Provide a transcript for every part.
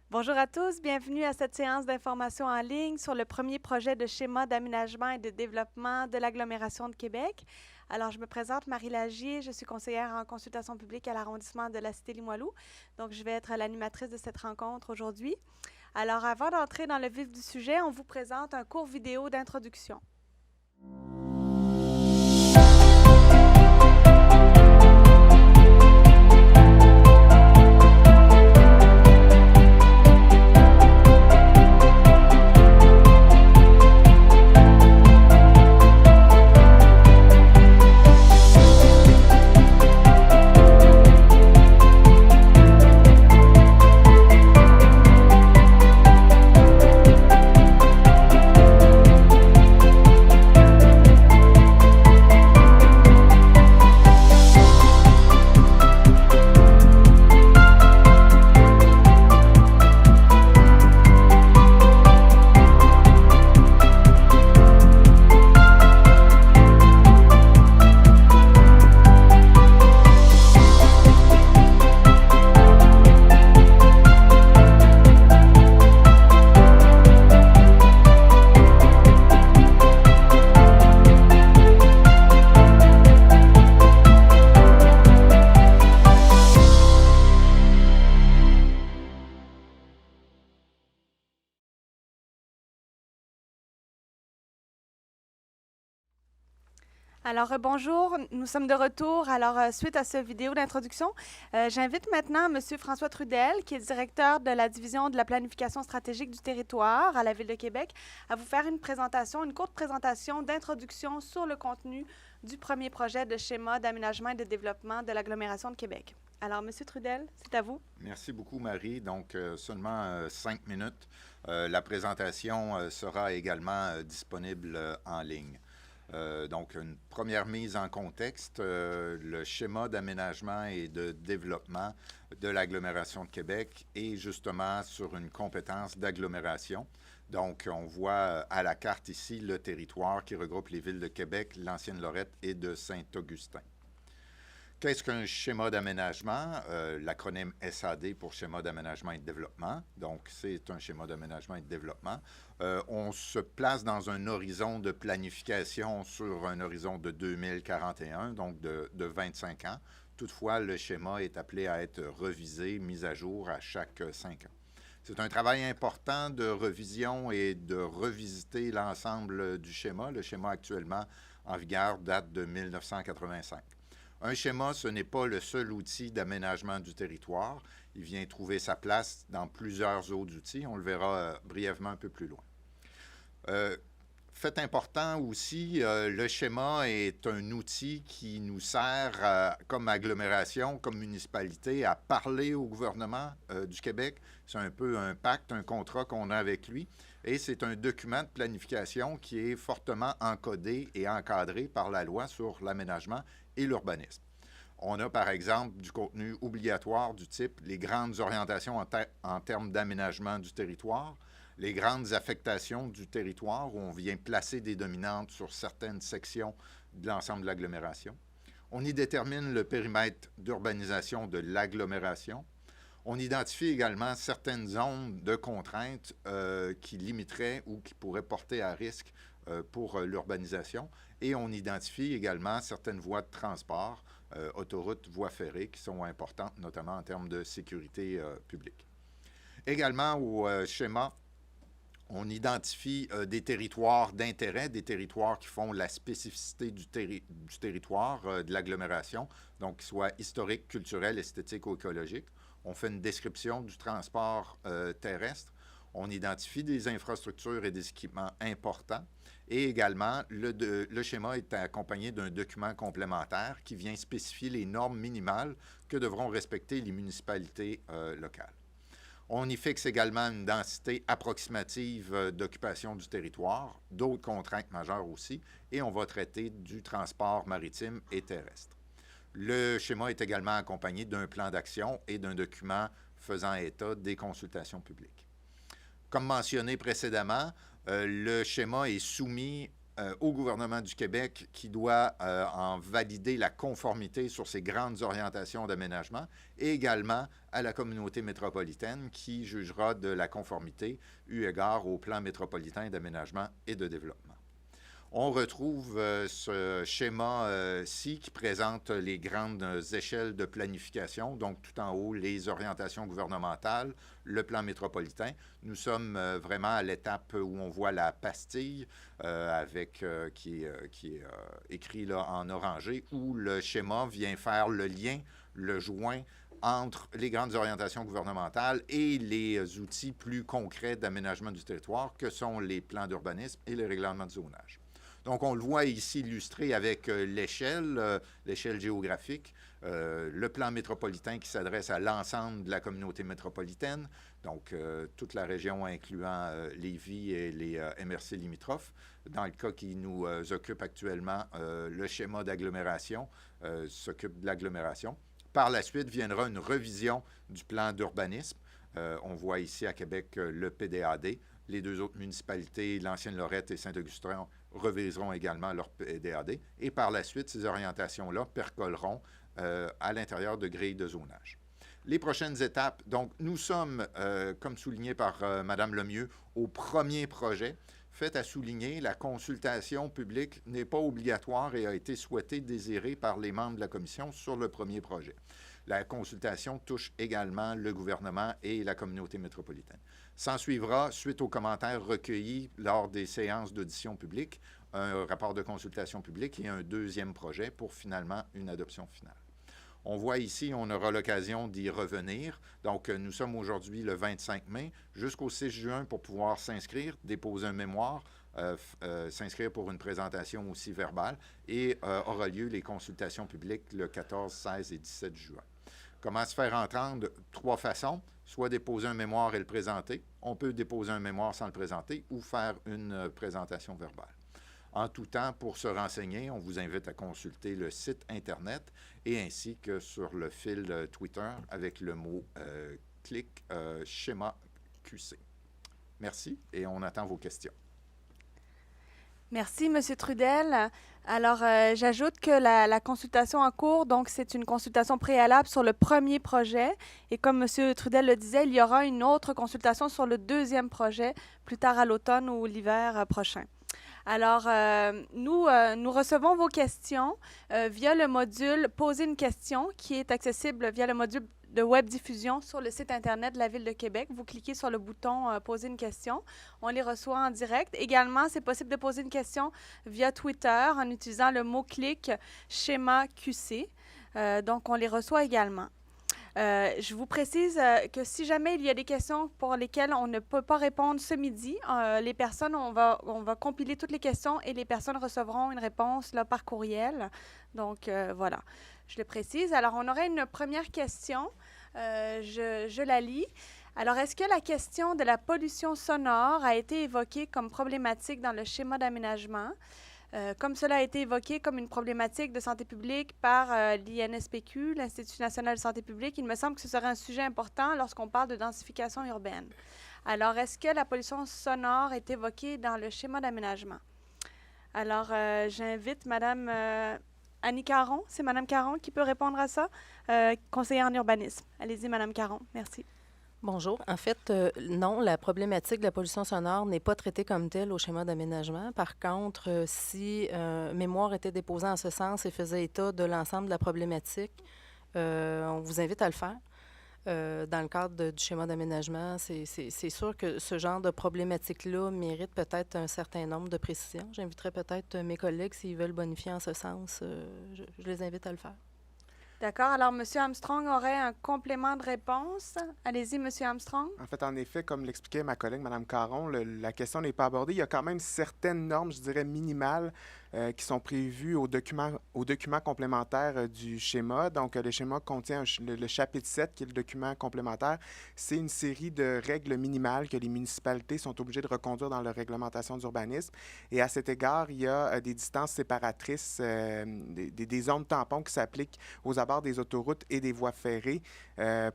Bonjour à tous, bienvenue à cette séance d'information en ligne sur le premier projet de schéma d'aménagement et de développement de l'agglomération de Québec. Alors, je me présente, Marie Lagier, je suis conseillère en consultation publique à l'arrondissement de la Cité-Limoilou. Donc, je vais être l'animatrice de cette rencontre aujourd'hui. Alors, avant d'entrer dans le vif du sujet, on vous présente un court vidéo d'introduction. Alors, bonjour, nous sommes de retour. Alors, suite à cette vidéo d'introduction, j'invite maintenant M. François Trudel, qui est directeur de la division de la planification stratégique du territoire à la Ville de Québec, à vous faire une présentation, une courte présentation d'introduction sur le contenu du premier projet de schéma d'aménagement et de développement de l'agglomération de Québec. Alors, M. Trudel, c'est à vous. Merci beaucoup, Marie. Donc, seulement 5 minutes. La présentation sera également disponible en ligne. Donc, une première mise en contexte, le schéma d'aménagement et de développement de l'agglomération de Québec est justement sur une compétence d'agglomération. Donc, on voit à la carte ici le territoire qui regroupe les villes de Québec, l'Ancienne-Lorette et de Saint-Augustin. Qu'est-ce qu'un schéma d'aménagement? L'acronyme SAD pour schéma d'aménagement et de développement. Donc, c'est un schéma d'aménagement et de développement. On se place dans un horizon de planification sur un horizon de 2041, donc de 25 ans. Toutefois, le schéma est appelé à être revisé, mis à jour à chaque 5 ans. C'est un travail important de revision et de revisiter l'ensemble du schéma. Le schéma actuellement en vigueur date de 1985. Un schéma, ce n'est pas le seul outil d'aménagement du territoire. Il vient trouver sa place dans plusieurs autres outils. On le verra brièvement un peu plus loin. Fait important aussi, le schéma est un outil qui nous sert comme agglomération, comme municipalité, à parler au gouvernement du Québec. C'est un peu un pacte, un contrat qu'on a avec lui. Et c'est un document de planification qui est fortement encodé et encadré par la loi sur l'aménagement et l'urbanisme. On a par exemple du contenu obligatoire du type les grandes orientations en termes d'aménagement du territoire, les grandes affectations du territoire où on vient placer des dominantes sur certaines sections de l'ensemble de l'agglomération. On y détermine le périmètre d'urbanisation de l'agglomération. On identifie également certaines zones de contraintes qui limiteraient ou qui pourraient porter à risque pour l'urbanisation. Et on identifie également certaines voies de transport, autoroutes, voies ferrées, qui sont importantes, notamment en termes de sécurité publique. Également, au schéma, on identifie des territoires d'intérêt, des territoires qui font la spécificité du territoire, de l'agglomération, donc qui soient historiques, culturels, esthétiques ou écologiques. On fait une description du transport terrestre. On identifie des infrastructures et des équipements importants. Et également, le schéma est accompagné d'un document complémentaire qui vient spécifier les normes minimales que devront respecter les municipalités locales. On y fixe également une densité approximative d'occupation du territoire, d'autres contraintes majeures aussi, et on va traiter du transport maritime et terrestre. Le schéma est également accompagné d'un plan d'action et d'un document faisant état des consultations publiques. Comme mentionné précédemment, le schéma est soumis au gouvernement du Québec qui doit en valider la conformité sur ces grandes orientations d'aménagement et également à la communauté métropolitaine qui jugera de la conformité eu égard au plan métropolitain d'aménagement et de développement. On retrouve ce schéma-ci qui présente les grandes échelles de planification, donc tout en haut, les orientations gouvernementales, le plan métropolitain. Nous sommes vraiment à l'étape où on voit la pastille qui est écrit là, en orangé, où le schéma vient faire le lien, le joint entre les grandes orientations gouvernementales et les outils plus concrets d'aménagement du territoire que sont les plans d'urbanisme et les règlements de zonage. Donc, on le voit ici illustré avec l'échelle géographique, le plan métropolitain qui s'adresse à l'ensemble de la communauté métropolitaine, donc toute la région incluant Lévis et les MRC limitrophes. Dans le cas qui nous occupe actuellement, le schéma d'agglomération s'occupe de l'agglomération. Par la suite, viendra une revision du plan d'urbanisme. On voit ici à Québec le PDAD. Les deux autres municipalités, l'Ancienne-Lorette et Saint-Augustin, reviseront également leur PDAD. Et par la suite, ces orientations-là percoleront à l'intérieur de grilles de zonage. Les prochaines étapes, donc nous sommes, comme souligné par Mme Lemieux, au premier projet. Fait à souligner, la consultation publique n'est pas obligatoire et a été souhaitée, désirée par les membres de la commission sur le premier projet. La consultation touche également le gouvernement et la communauté métropolitaine. S'en suivra, suite aux commentaires recueillis lors des séances d'audition publique, un rapport de consultation publique et un deuxième projet pour finalement une adoption finale. On voit ici, on aura l'occasion d'y revenir. Donc, nous sommes aujourd'hui le 25 mai jusqu'au 6 juin pour pouvoir s'inscrire, déposer un mémoire, s'inscrire pour une présentation aussi verbale et aura lieu les consultations publiques le 14, 16 et 17 juin. Comment se faire entendre? 3 façons. Soit déposer un mémoire et le présenter. On peut déposer un mémoire sans le présenter ou faire une présentation verbale. En tout temps, pour se renseigner, on vous invite à consulter le site Internet et ainsi que sur le fil Twitter avec le mot clic schéma QC. Merci et on attend vos questions. Merci, M. Trudel. Alors, j'ajoute que la consultation en cours, donc c'est une consultation préalable sur le premier projet. Et comme M. Trudel le disait, il y aura une autre consultation sur le deuxième projet plus tard à l'automne ou l'hiver prochain. Alors, nous recevons vos questions via le module « Poser une question » qui est accessible via le module de web diffusion sur le site Internet de la Ville de Québec. Vous cliquez sur le bouton « Poser une question ». On les reçoit en direct. Également, c'est possible de poser une question via Twitter en utilisant le mot-clic « Schéma QC ». Donc, on les reçoit également. Je vous précise que si jamais il y a des questions pour lesquelles on ne peut pas répondre ce midi, les personnes, on va compiler toutes les questions et les personnes recevront une réponse là, par courriel. Donc, voilà, je le précise. Alors, on aurait une première question. Je la lis. Alors, est-ce que la question de la pollution sonore a été évoquée comme problématique dans le schéma d'aménagement? Comme cela a été évoqué comme une problématique de santé publique par l'INSPQ, l'Institut national de santé publique, il me semble que ce serait un sujet important lorsqu'on parle de densification urbaine. Alors, est-ce que la pollution sonore est évoquée dans le schéma d'aménagement? Alors, j'invite Mme Annie Caron. C'est Mme Caron qui peut répondre à ça, conseillère en urbanisme. Allez-y, Mme Caron. Merci. Bonjour. En fait, non, la problématique de la pollution sonore n'est pas traitée comme telle au schéma d'aménagement. Par contre, si mémoire était déposée en ce sens et faisait état de l'ensemble de la problématique, on vous invite à le faire. Dans le cadre du schéma d'aménagement, c'est sûr que ce genre de problématique-là mérite peut-être un certain nombre de précisions. J'inviterai peut-être mes collègues, s'ils veulent bonifier en ce sens, je les invite à le faire. D'accord. Alors, M. Armstrong aurait un complément de réponse. Allez-y, M. Armstrong. En fait, en effet, comme l'expliquait ma collègue, Mme Caron, la question n'est pas abordée. Il y a quand même certaines normes, je dirais, minimales qui sont prévues au document complémentaire du schéma. Donc, le schéma contient le chapitre 7, qui est le document complémentaire. C'est une série de règles minimales que les municipalités sont obligées de reconduire dans leur réglementation d'urbanisme. Et à cet égard, il y a des distances séparatrices, des zones tampons qui s'appliquent aux abords des autoroutes et des voies ferrées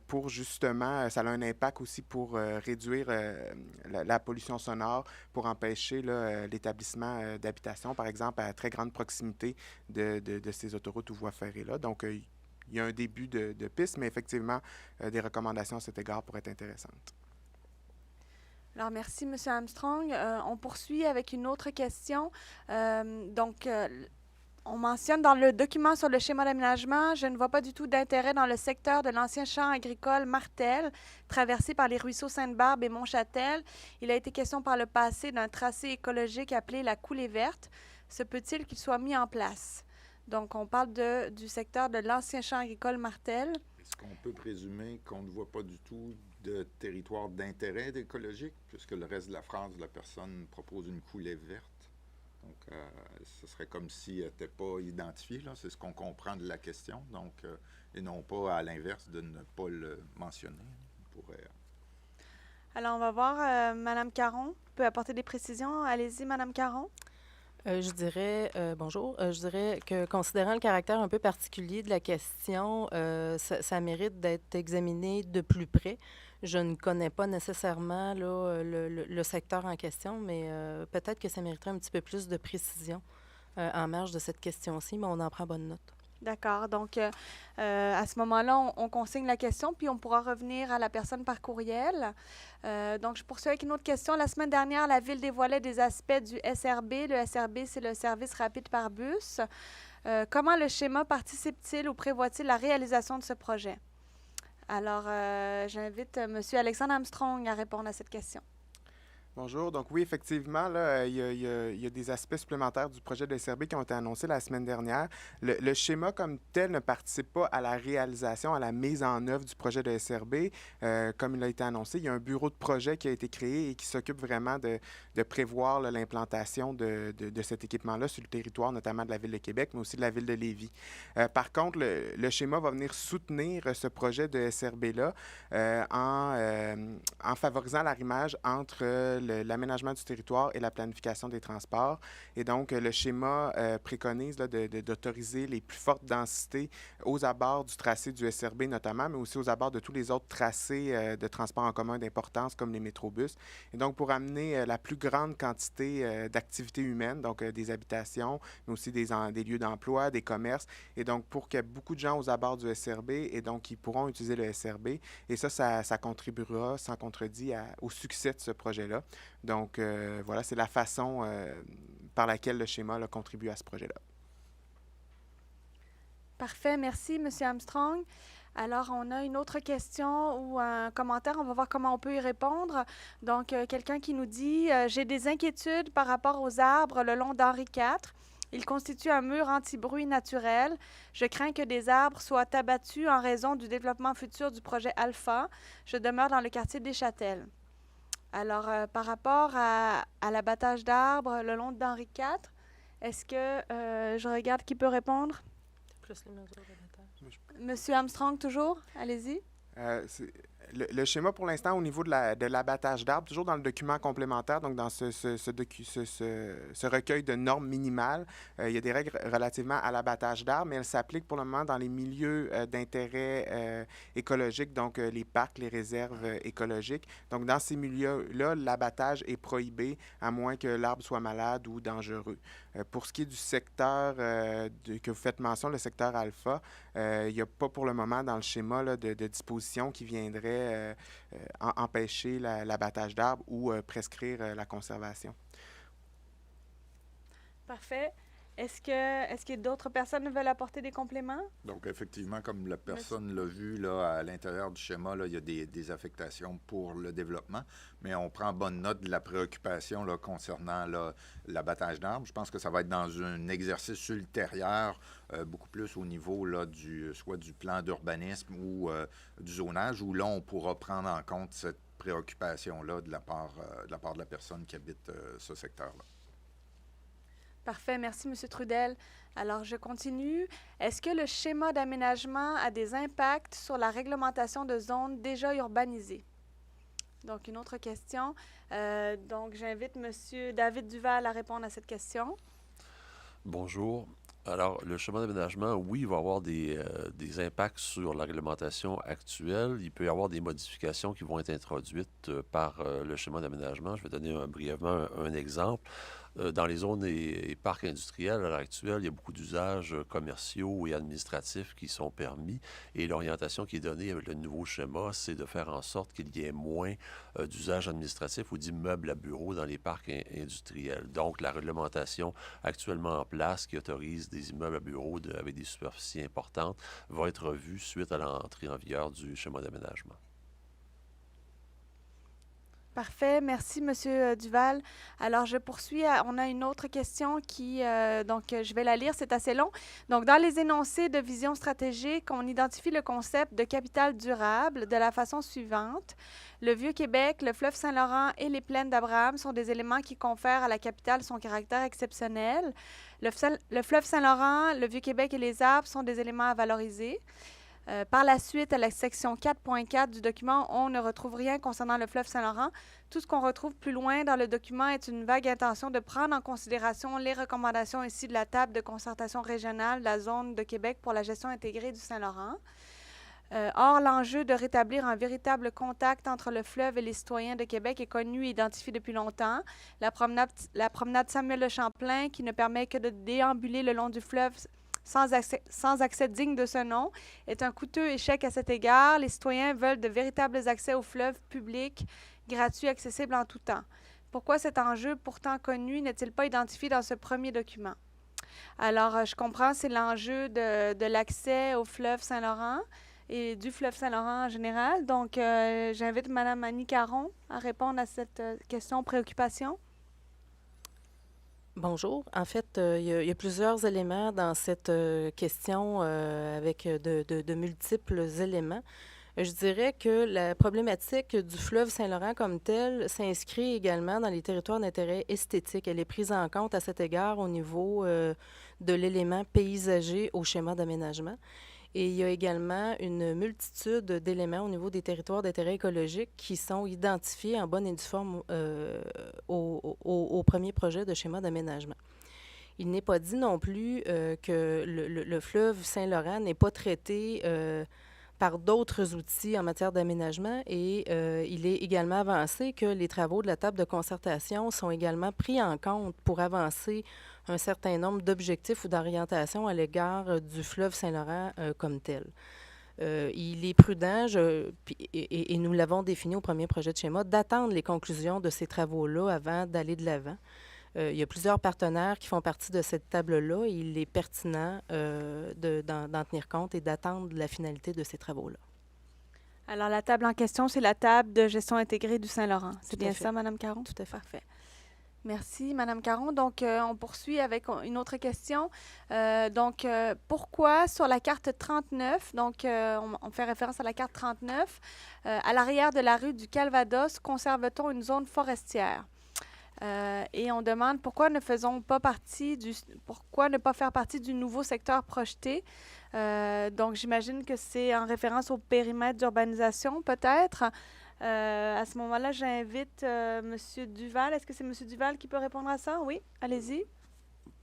pour justement, ça a un impact aussi pour réduire la pollution sonore, pour empêcher là, l'établissement d'habitations, par exemple, à très grande proximité de ces autoroutes ou voies ferrées-là. Donc, il y a un début de piste, mais effectivement, des recommandations à cet égard pourraient être intéressantes. Alors, merci, M. Armstrong. On poursuit avec une autre question. On mentionne dans le document sur le schéma d'aménagement, je ne vois pas du tout d'intérêt dans le secteur de l'ancien champ agricole Martel, traversé par les ruisseaux Sainte-Barbe et Montchâtel. Il a été question par le passé d'un tracé écologique appelé la coulée verte. Se peut-il qu'il soit mis en place? Donc, on parle du secteur de l'ancien champ agricole Martel. Est-ce qu'on peut présumer qu'on ne voit pas du tout de territoire d'intérêt écologique, puisque le reste de la phrase de la personne propose une coulée verte? Donc, ce serait comme si elle n'était pas identifiée, là. C'est ce qu'on comprend de la question. Donc, et non pas à l'inverse de ne pas le mentionner. On pourrait... Alors, on va voir Mme Caron peut apporter des précisions. Allez-y, Mme Caron. Bonjour, je dirais que considérant le caractère un peu particulier de la question, ça mérite d'être examiné de plus près. Je ne connais pas nécessairement là, le secteur en question, mais peut-être que ça mériterait un petit peu plus de précision en marge de cette question-ci, mais on en prend bonne note. D'accord. Donc, à ce moment-là, on consigne la question, puis on pourra revenir à la personne par courriel. Donc, je poursuis avec une autre question. La semaine dernière, la Ville dévoilait des aspects du SRB. Le SRB, c'est le service rapide par bus. Comment le schéma participe-t-il ou prévoit-il la réalisation de ce projet? Alors, j'invite M. Alexandre Armstrong à répondre à cette question. Bonjour. Donc oui, effectivement, là, il y a des aspects supplémentaires du projet de SRB qui ont été annoncés la semaine dernière. Le schéma comme tel ne participe pas à la réalisation, à la mise en œuvre du projet de SRB. Comme il a été annoncé, il y a un bureau de projet qui a été créé et qui s'occupe vraiment de prévoir l'implantation de cet équipement-là sur le territoire, notamment de la Ville de Québec, mais aussi de la Ville de Lévis. Par contre, le schéma va venir soutenir ce projet de SRB-là en favorisant l'arrimage entre l'aménagement du territoire et la planification des transports. Et donc, le schéma préconise là, d'autoriser les plus fortes densités aux abords du tracé du SRB notamment, mais aussi aux abords de tous les autres tracés de transport en commun d'importance comme les métrobus. Et donc, pour amener la plus grande quantité d'activités humaines, donc des habitations, mais aussi des lieux d'emploi, des commerces. Et donc, pour qu'il y ait beaucoup de gens aux abords du SRB, et donc, ils pourront utiliser le SRB. Et ça contribuera, sans contredit, au succès de ce projet-là. Donc, voilà, c'est la façon par laquelle le schéma là, contribue à ce projet-là. Parfait. Merci, M. Armstrong. Alors, on a une autre question ou un commentaire. On va voir comment on peut y répondre. Donc, quelqu'un qui nous dit « J'ai des inquiétudes par rapport aux arbres le long d'Henri IV. Ils constituent un mur anti-bruit naturel. Je crains que des arbres soient abattus en raison du développement futur du projet Alpha. Je demeure dans le quartier des Châtels. » Alors, par rapport à l'abattage d'arbres le long d'Henri IV, est-ce que je regarde qui peut répondre? Plus les mesures d'abattage. Monsieur Armstrong, toujours? Allez-y. Le schéma, pour l'instant, au niveau de l'abattage d'arbres, toujours dans le document complémentaire, donc dans ce recueil de normes minimales, il y a des règles relativement à l'abattage d'arbres, mais elles s'appliquent pour le moment dans les milieux d'intérêt écologique, donc les parcs, les réserves écologiques. Donc, dans ces milieux-là, l'abattage est prohibé à moins que l'arbre soit malade ou dangereux. Pour ce qui est du secteur que vous faites mention, le secteur alpha, il n'y a pas pour le moment dans le schéma là, de dispositions qui viendraient empêcher l'abattage d'arbres ou prescrire la conservation. Parfait. Est-ce que d'autres personnes veulent apporter des compléments? Donc, effectivement, comme la personne l'a vu, là, à l'intérieur du schéma, là, il y a des affectations pour le développement, mais on prend bonne note de la préoccupation là, concernant l'abattage d'arbres. Je pense que ça va être dans un exercice ultérieur, beaucoup plus au niveau là, soit du plan d'urbanisme ou du zonage, où là, on pourra prendre en compte cette préoccupation-là de la part de la personne qui habite ce secteur-là. Parfait. Merci, M. Trudel. Alors, je continue. Est-ce que le schéma d'aménagement a des impacts sur la réglementation de zones déjà urbanisées? Donc, une autre question. Donc, j'invite M. David Duval à répondre à cette question. Bonjour. Alors, le schéma d'aménagement, oui, il va avoir des impacts sur la réglementation actuelle. Il peut y avoir des modifications qui vont être introduites par le schéma d'aménagement. Je vais donner brièvement un exemple. Dans les zones et parcs industriels, à l'heure actuelle, il y a beaucoup d'usages commerciaux et administratifs qui sont permis. Et l'orientation qui est donnée avec le nouveau schéma, c'est de faire en sorte qu'il y ait moins d'usages administratifs ou d'immeubles à bureaux dans les parcs industriels. Donc, la réglementation actuellement en place qui autorise des immeubles à bureaux avec des superficies importantes va être revue suite à l'entrée en vigueur du schéma d'aménagement. Parfait, merci Monsieur Duval. Alors je poursuis. On a une autre question qui, je vais la lire, c'est assez long. Donc dans les énoncés de vision stratégique, on identifie le concept de capital durable de la façon suivante. Le Vieux-Québec, le fleuve Saint-Laurent et les plaines d'Abraham sont des éléments qui confèrent à la capitale son caractère exceptionnel. Le fleuve Saint-Laurent, le Vieux-Québec et les arbres sont des éléments à valoriser. Par la suite, à la section 4.4 du document, on ne retrouve rien concernant le fleuve Saint-Laurent. Tout ce qu'on retrouve plus loin dans le document est une vague intention de prendre en considération les recommandations ici de la table de concertation régionale de la zone de Québec pour la gestion intégrée du Saint-Laurent. Or, l'enjeu de rétablir un véritable contact entre le fleuve et les citoyens de Québec est connu et identifié depuis longtemps. La promenade Samuel de Champlain, qui ne permet que de déambuler le long du fleuve sans accès digne de ce nom, est un coûteux échec à cet égard. Les citoyens veulent de véritables accès au fleuve public, gratuit, accessible en tout temps. Pourquoi cet enjeu, pourtant connu, n'est-il pas identifié dans ce premier document? Alors, je comprends, c'est l'enjeu de l'accès au fleuve Saint-Laurent et du fleuve Saint-Laurent en général. Donc, j'invite Mme Annie Caron à répondre à cette question, préoccupation. Bonjour. En fait, il y a plusieurs éléments dans cette question avec de multiples éléments. Je dirais que la problématique du fleuve Saint-Laurent comme tel s'inscrit également dans les territoires d'intérêt esthétique. Elle est prise en compte à cet égard au niveau de l'élément paysager au schéma d'aménagement. Et il y a également une multitude d'éléments au niveau des territoires d'intérêt écologique qui sont identifiés en bonne et due forme au premier projet de schéma d'aménagement. Il n'est pas dit non plus que le fleuve Saint-Laurent n'est pas traité par d'autres outils en matière d'aménagement et il est également avancé que les travaux de la table de concertation sont également pris en compte pour avancer un certain nombre d'objectifs ou d'orientations à l'égard du fleuve Saint-Laurent comme tel. Il est prudent, et nous l'avons défini au premier projet de schéma, d'attendre les conclusions de ces travaux-là avant d'aller de l'avant. Il y a plusieurs partenaires qui font partie de cette table-là et il est pertinent d'en tenir compte et d'attendre la finalité de ces travaux-là. Alors, la table en question, c'est la table de gestion intégrée du Saint-Laurent. C'est bien ça, Mme Caron? Tout à fait. Parfait. Merci, Mme Caron. Donc, on poursuit avec une autre question. Pourquoi sur la carte 39, on fait référence à la carte 39, à l'arrière de la rue du Calvados, conserve-t-on une zone forestière? Et on demande pourquoi ne pas faire partie du nouveau secteur projeté. Donc, j'imagine que c'est en référence au périmètre d'urbanisation, peut-être. À ce moment-là, j'invite M. Duval. Est-ce que c'est M. Duval qui peut répondre à ça? Oui, allez-y.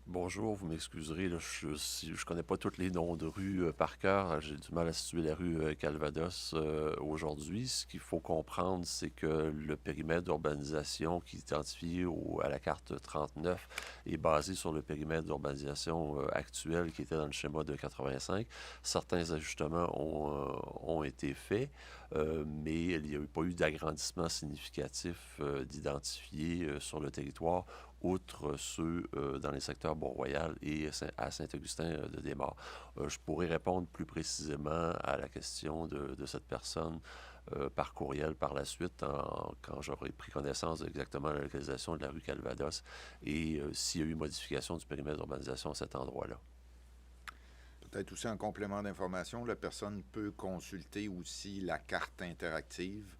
Bonjour, vous m'excuserez, là, je ne connais pas tous les noms de rues par cœur. J'ai du mal à situer la rue Calvados aujourd'hui. Ce qu'il faut comprendre, c'est que le périmètre d'urbanisation qui est identifié à la carte 39 est basé sur le périmètre d'urbanisation actuel qui était dans le schéma de 85. Certains ajustements ont été faits, mais il n'y a pas eu d'agrandissement significatif d'identifier sur le territoire, outre ceux dans les secteurs Bourg-Royal et à Saint-Augustin-de-Desmaures. Je pourrais répondre plus précisément à la question de cette personne par courriel par la suite, quand j'aurai pris connaissance exactement de la localisation de la rue Calvados et s'il y a eu modification du périmètre d'urbanisation à cet endroit-là. Peut-être aussi en complément d'information, la personne peut consulter aussi la carte interactive.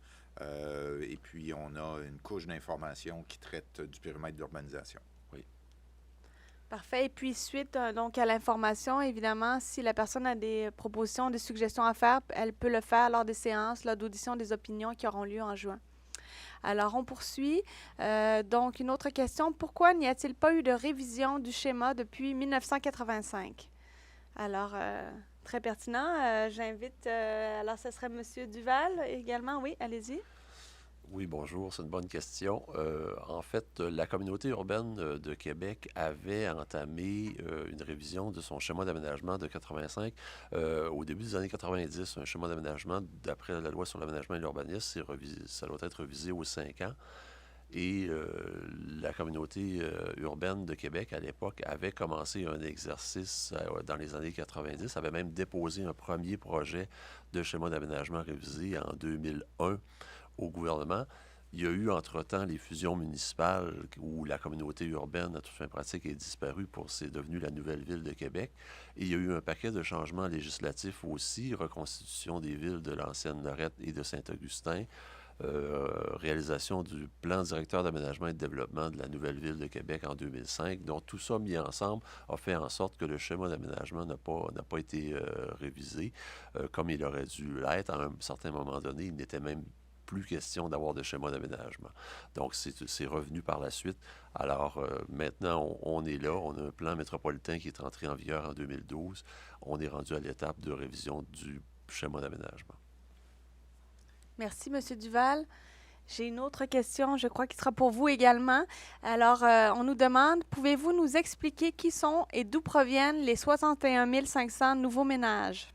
Et puis, on a une couche d'informations qui traite du périmètre d'urbanisation. Oui. Parfait. Et puis, suite donc à l'information, évidemment, si la personne a des propositions, des suggestions à faire, elle peut le faire lors des séances, lors d'audition des opinions qui auront lieu en juin. Alors, on poursuit. Donc, une autre question. Pourquoi n'y a-t-il pas eu de révision du schéma depuis 1985? Alors, très pertinent. J'invite, alors ce serait M. Duval également. Oui, allez-y. Oui, bonjour, c'est une bonne question. En fait, la communauté urbaine de Québec avait entamé une révision de son schéma d'aménagement de 85 au début des années 90. Un schéma d'aménagement, d'après la loi sur l'aménagement et l'urbanisme, ça doit être révisé aux 5 ans. Et la communauté urbaine de Québec, à l'époque, avait commencé un exercice dans les années 90, avait même déposé un premier projet de schéma d'aménagement révisé en 2001 au gouvernement. Il y a eu entre-temps les fusions municipales où la communauté urbaine, à toute fin pratique, est disparue c'est devenu la nouvelle ville de Québec. Et il y a eu un paquet de changements législatifs aussi, reconstitution des villes de l'ancienne Lorette et de Saint-Augustin, réalisation du plan directeur d'aménagement et de développement de la nouvelle ville de Québec en 2005. Donc, tout ça mis ensemble a fait en sorte que le schéma d'aménagement n'a pas été révisé comme il aurait dû l'être. À un certain moment donné, il n'était même plus question d'avoir de schéma d'aménagement. Donc, c'est revenu par la suite. Alors, maintenant, on est là. On a un plan métropolitain qui est entré en vigueur en 2012. On est rendu à l'étape de révision du schéma d'aménagement. Merci, M. Duval. J'ai une autre question, je crois, qui sera pour vous également. Alors, on nous demande, pouvez-vous nous expliquer qui sont et d'où proviennent les 61 500 nouveaux ménages?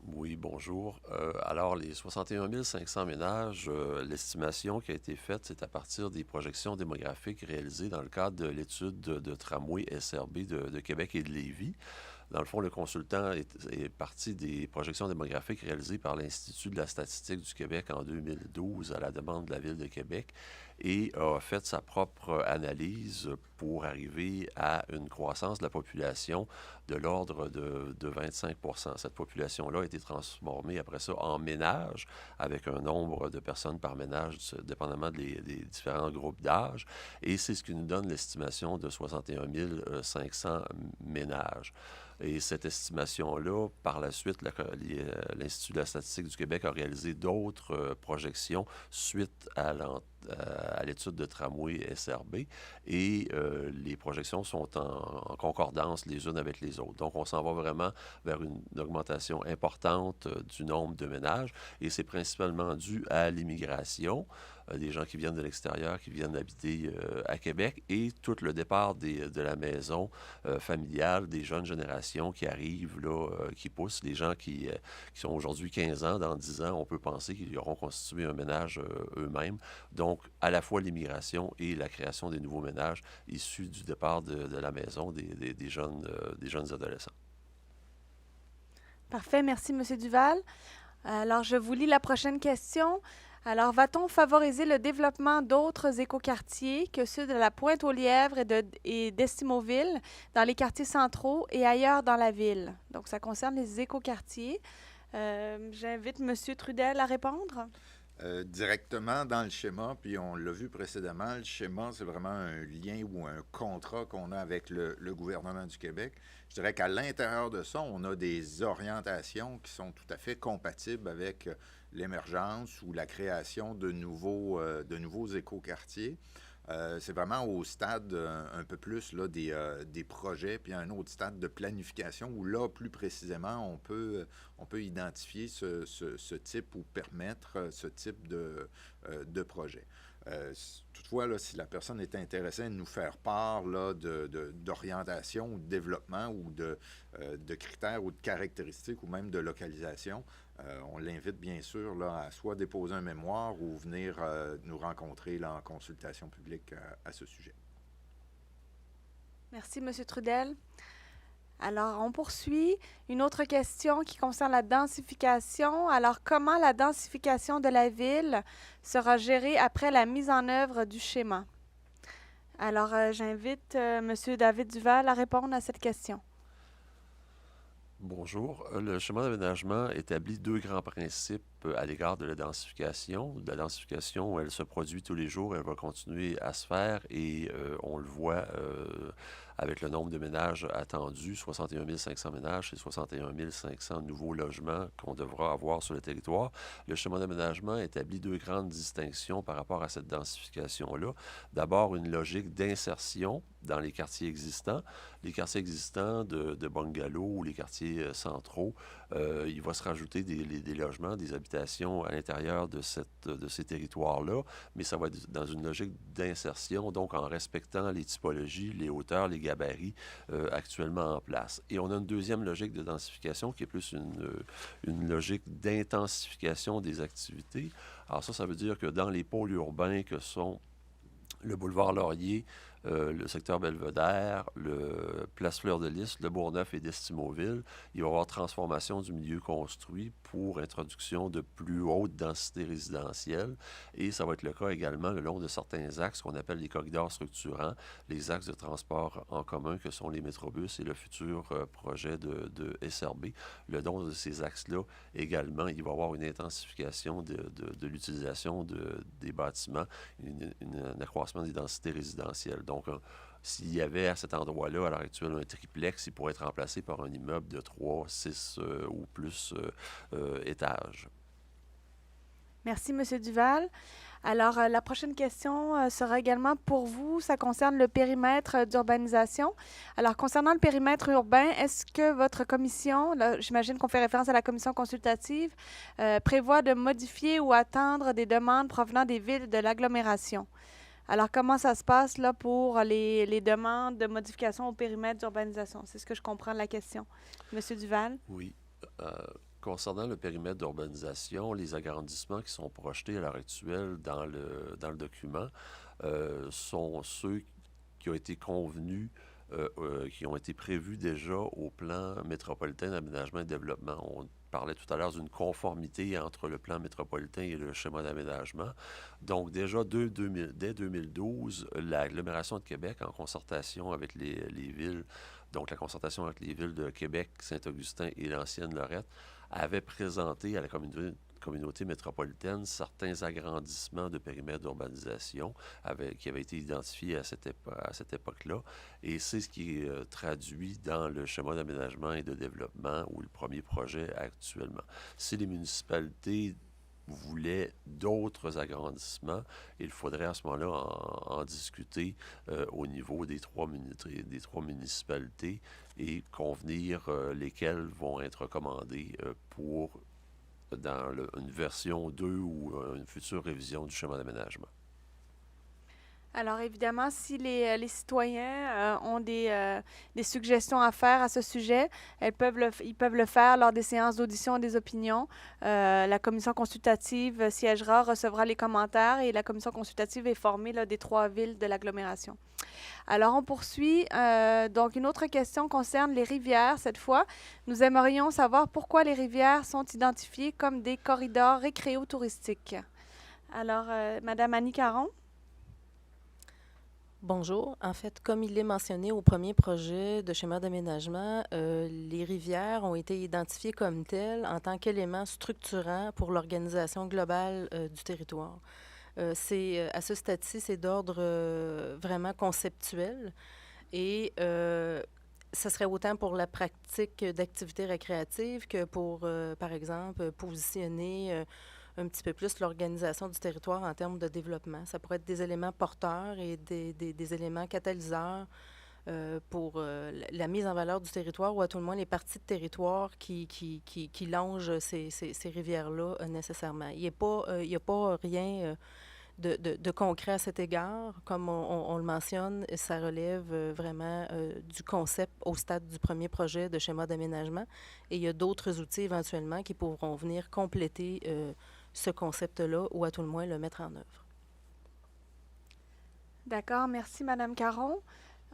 Oui, bonjour. Alors, les 61 500 ménages, l'estimation qui a été faite, c'est à partir des projections démographiques réalisées dans le cadre de l'étude de tramway SRB de Québec et de Lévis. Dans le fond, le consultant est parti des projections démographiques réalisées par l'Institut de la statistique du Québec en 2012 à la demande de la Ville de Québec et a fait sa propre analyse pour arriver à une croissance de la population de l'ordre de 25 %. Cette population-là a été transformée après ça en ménage, avec un nombre de personnes par ménage, dépendamment des différents groupes d'âge. Et c'est ce qui nous donne l'estimation de 61 500 ménages. Et cette estimation-là, par la suite, l'Institut de la statistique du Québec a réalisé d'autres projections suite à l'étude de tramway SRB. Et les projections sont en concordance les unes avec les autres. Donc, on s'en va vraiment vers une augmentation importante du nombre de ménages. Et c'est principalement dû à l'immigration. Des gens qui viennent de l'extérieur, qui viennent habiter à Québec, et tout le départ de la maison familiale, des jeunes générations qui arrivent, là, qui poussent, les gens qui sont aujourd'hui 15 ans, dans 10 ans, on peut penser qu'ils auront constitué un ménage eux-mêmes. Donc, à la fois l'immigration et la création des nouveaux ménages issus du départ de la maison des jeunes adolescents. Parfait, merci, M. Duval. Alors, je vous lis la prochaine question. Alors, va-t-on favoriser le développement d'autres écoquartiers que ceux de la Pointe-aux-Lièvres et d'Estimauville dans les quartiers centraux et ailleurs dans la ville? Donc, ça concerne les écoquartiers. J'invite M. Trudel à répondre. Directement dans le schéma, puis on l'a vu précédemment, le schéma, c'est vraiment un lien ou un contrat qu'on a avec le gouvernement du Québec. Je dirais qu'à l'intérieur de ça, on a des orientations qui sont tout à fait compatibles avec l'émergence ou la création de nouveaux écoquartiers. C'est vraiment au stade un peu plus là, des projets, puis un autre stade de planification où là, plus précisément, on peut identifier ce type ou permettre ce type de projet. Toutefois, là, si la personne est intéressée à nous faire part là, d'orientation ou de développement ou de critères ou de caractéristiques ou même de localisation, on l'invite bien sûr là, à soit déposer un mémoire ou venir nous rencontrer là, en consultation publique à ce sujet. Merci, M. Trudel. Alors, on poursuit. Une autre question qui concerne la densification. Alors, comment la densification de la ville sera gérée après la mise en œuvre du schéma? Alors, j'invite M. David Duval à répondre à cette question. Bonjour. Le schéma d'aménagement établit deux grands principes à l'égard de la densification. La densification, elle se produit tous les jours, elle va continuer à se faire et on le voit avec le nombre de ménages attendus, 61 500 ménages et 61 500 nouveaux logements qu'on devra avoir sur le territoire. Le schéma d'aménagement établit deux grandes distinctions par rapport à cette densification-là. D'abord, une logique d'insertion dans les quartiers existants. Les quartiers existants de bungalows ou les quartiers centraux, il va se rajouter des logements, des habitations à l'intérieur de ces territoires-là, mais ça va être dans une logique d'insertion, donc en respectant les typologies, les hauteurs, les gabarits actuellement en place. Et on a une deuxième logique de densification qui est plus une logique d'intensification des activités. Alors ça veut dire que dans les pôles urbains que sont le boulevard Laurier, le secteur Belvedere, le Place Fleur-de-Lys, le Bourgneuf et d'Estimauville, il va y avoir transformation du milieu construit pour introduction de plus haute densité résidentielle. Et ça va être le cas également le long de certains axes qu'on appelle les corridors structurants, les axes de transport en commun que sont les métrobus et le futur projet de SRB. Le long de ces axes-là, également, il va y avoir une intensification de l'utilisation des bâtiments, un accroissement des densités résidentielles. Donc, s'il y avait à cet endroit-là, à l'heure actuelle, un triplex, il pourrait être remplacé par un immeuble de 3, 6 ou plus étages. Merci, M. Duval. Alors, la prochaine question sera également pour vous. Ça concerne le périmètre d'urbanisation. Alors, concernant le périmètre urbain, est-ce que votre commission, là, j'imagine qu'on fait référence à la commission consultative, prévoit de modifier ou attendre des demandes provenant des villes de l'agglomération? Alors, comment ça se passe là pour les demandes de modification au périmètre d'urbanisation? C'est ce que je comprends de la question. Monsieur Duval? Oui. Concernant le périmètre d'urbanisation, les agrandissements qui sont projetés à l'heure actuelle dans le document sont ceux qui ont été convenus, qui ont été prévus déjà au plan métropolitain d'aménagement et de développement. On parlait tout à l'heure d'une conformité entre le plan métropolitain et le schéma d'aménagement. Donc, déjà, dès 2012, l'agglomération de Québec, en concertation avec les villes, donc la concertation avec les villes de Québec, Saint-Augustin et l'ancienne Lorette, avait présenté à la communauté métropolitaine certains agrandissements de périmètre d'urbanisation qui avaient été identifiés à cette époque-là. Et c'est ce qui est traduit dans le schéma d'aménagement et de développement ou le premier projet actuellement. Si les municipalités voulaient d'autres agrandissements, il faudrait à ce moment-là en discuter au niveau des trois municipalités et convenir lesquelles vont être recommandées pour dans une version 2 ou une future révision du schéma d'aménagement. Alors, évidemment, si les citoyens ont des suggestions à faire à ce sujet, ils peuvent le faire lors des séances d'audition et des opinions. La commission consultative siégera, recevra les commentaires et la commission consultative est formée là, des 3 villes de l'agglomération. Alors, on poursuit. Donc, une autre question concerne les rivières. Cette fois, nous aimerions savoir pourquoi les rivières sont identifiées comme des corridors récréo-touristiques. Alors, Madame Annie Caron. Bonjour. En fait, comme il est mentionné au premier projet de schéma d'aménagement, les rivières ont été identifiées comme telles en tant qu'éléments structurants pour l'organisation globale du territoire. À ce stade-ci, c'est d'ordre vraiment conceptuel et ça serait autant pour la pratique d'activités récréatives que pour, par exemple, positionner un petit peu plus l'organisation du territoire en termes de développement. Ça pourrait être des éléments porteurs et des éléments catalyseurs pour la mise en valeur du territoire ou à tout le moins les parties de territoire qui longent ces rivières-là nécessairement. Il n'y a pas rien de concret à cet égard. Comme on le mentionne, ça relève vraiment du concept au stade du premier projet de schéma d'aménagement et il y a d'autres outils éventuellement qui pourront venir compléter ce concept-là ou à tout le moins le mettre en œuvre. D'accord, merci Madame Caron.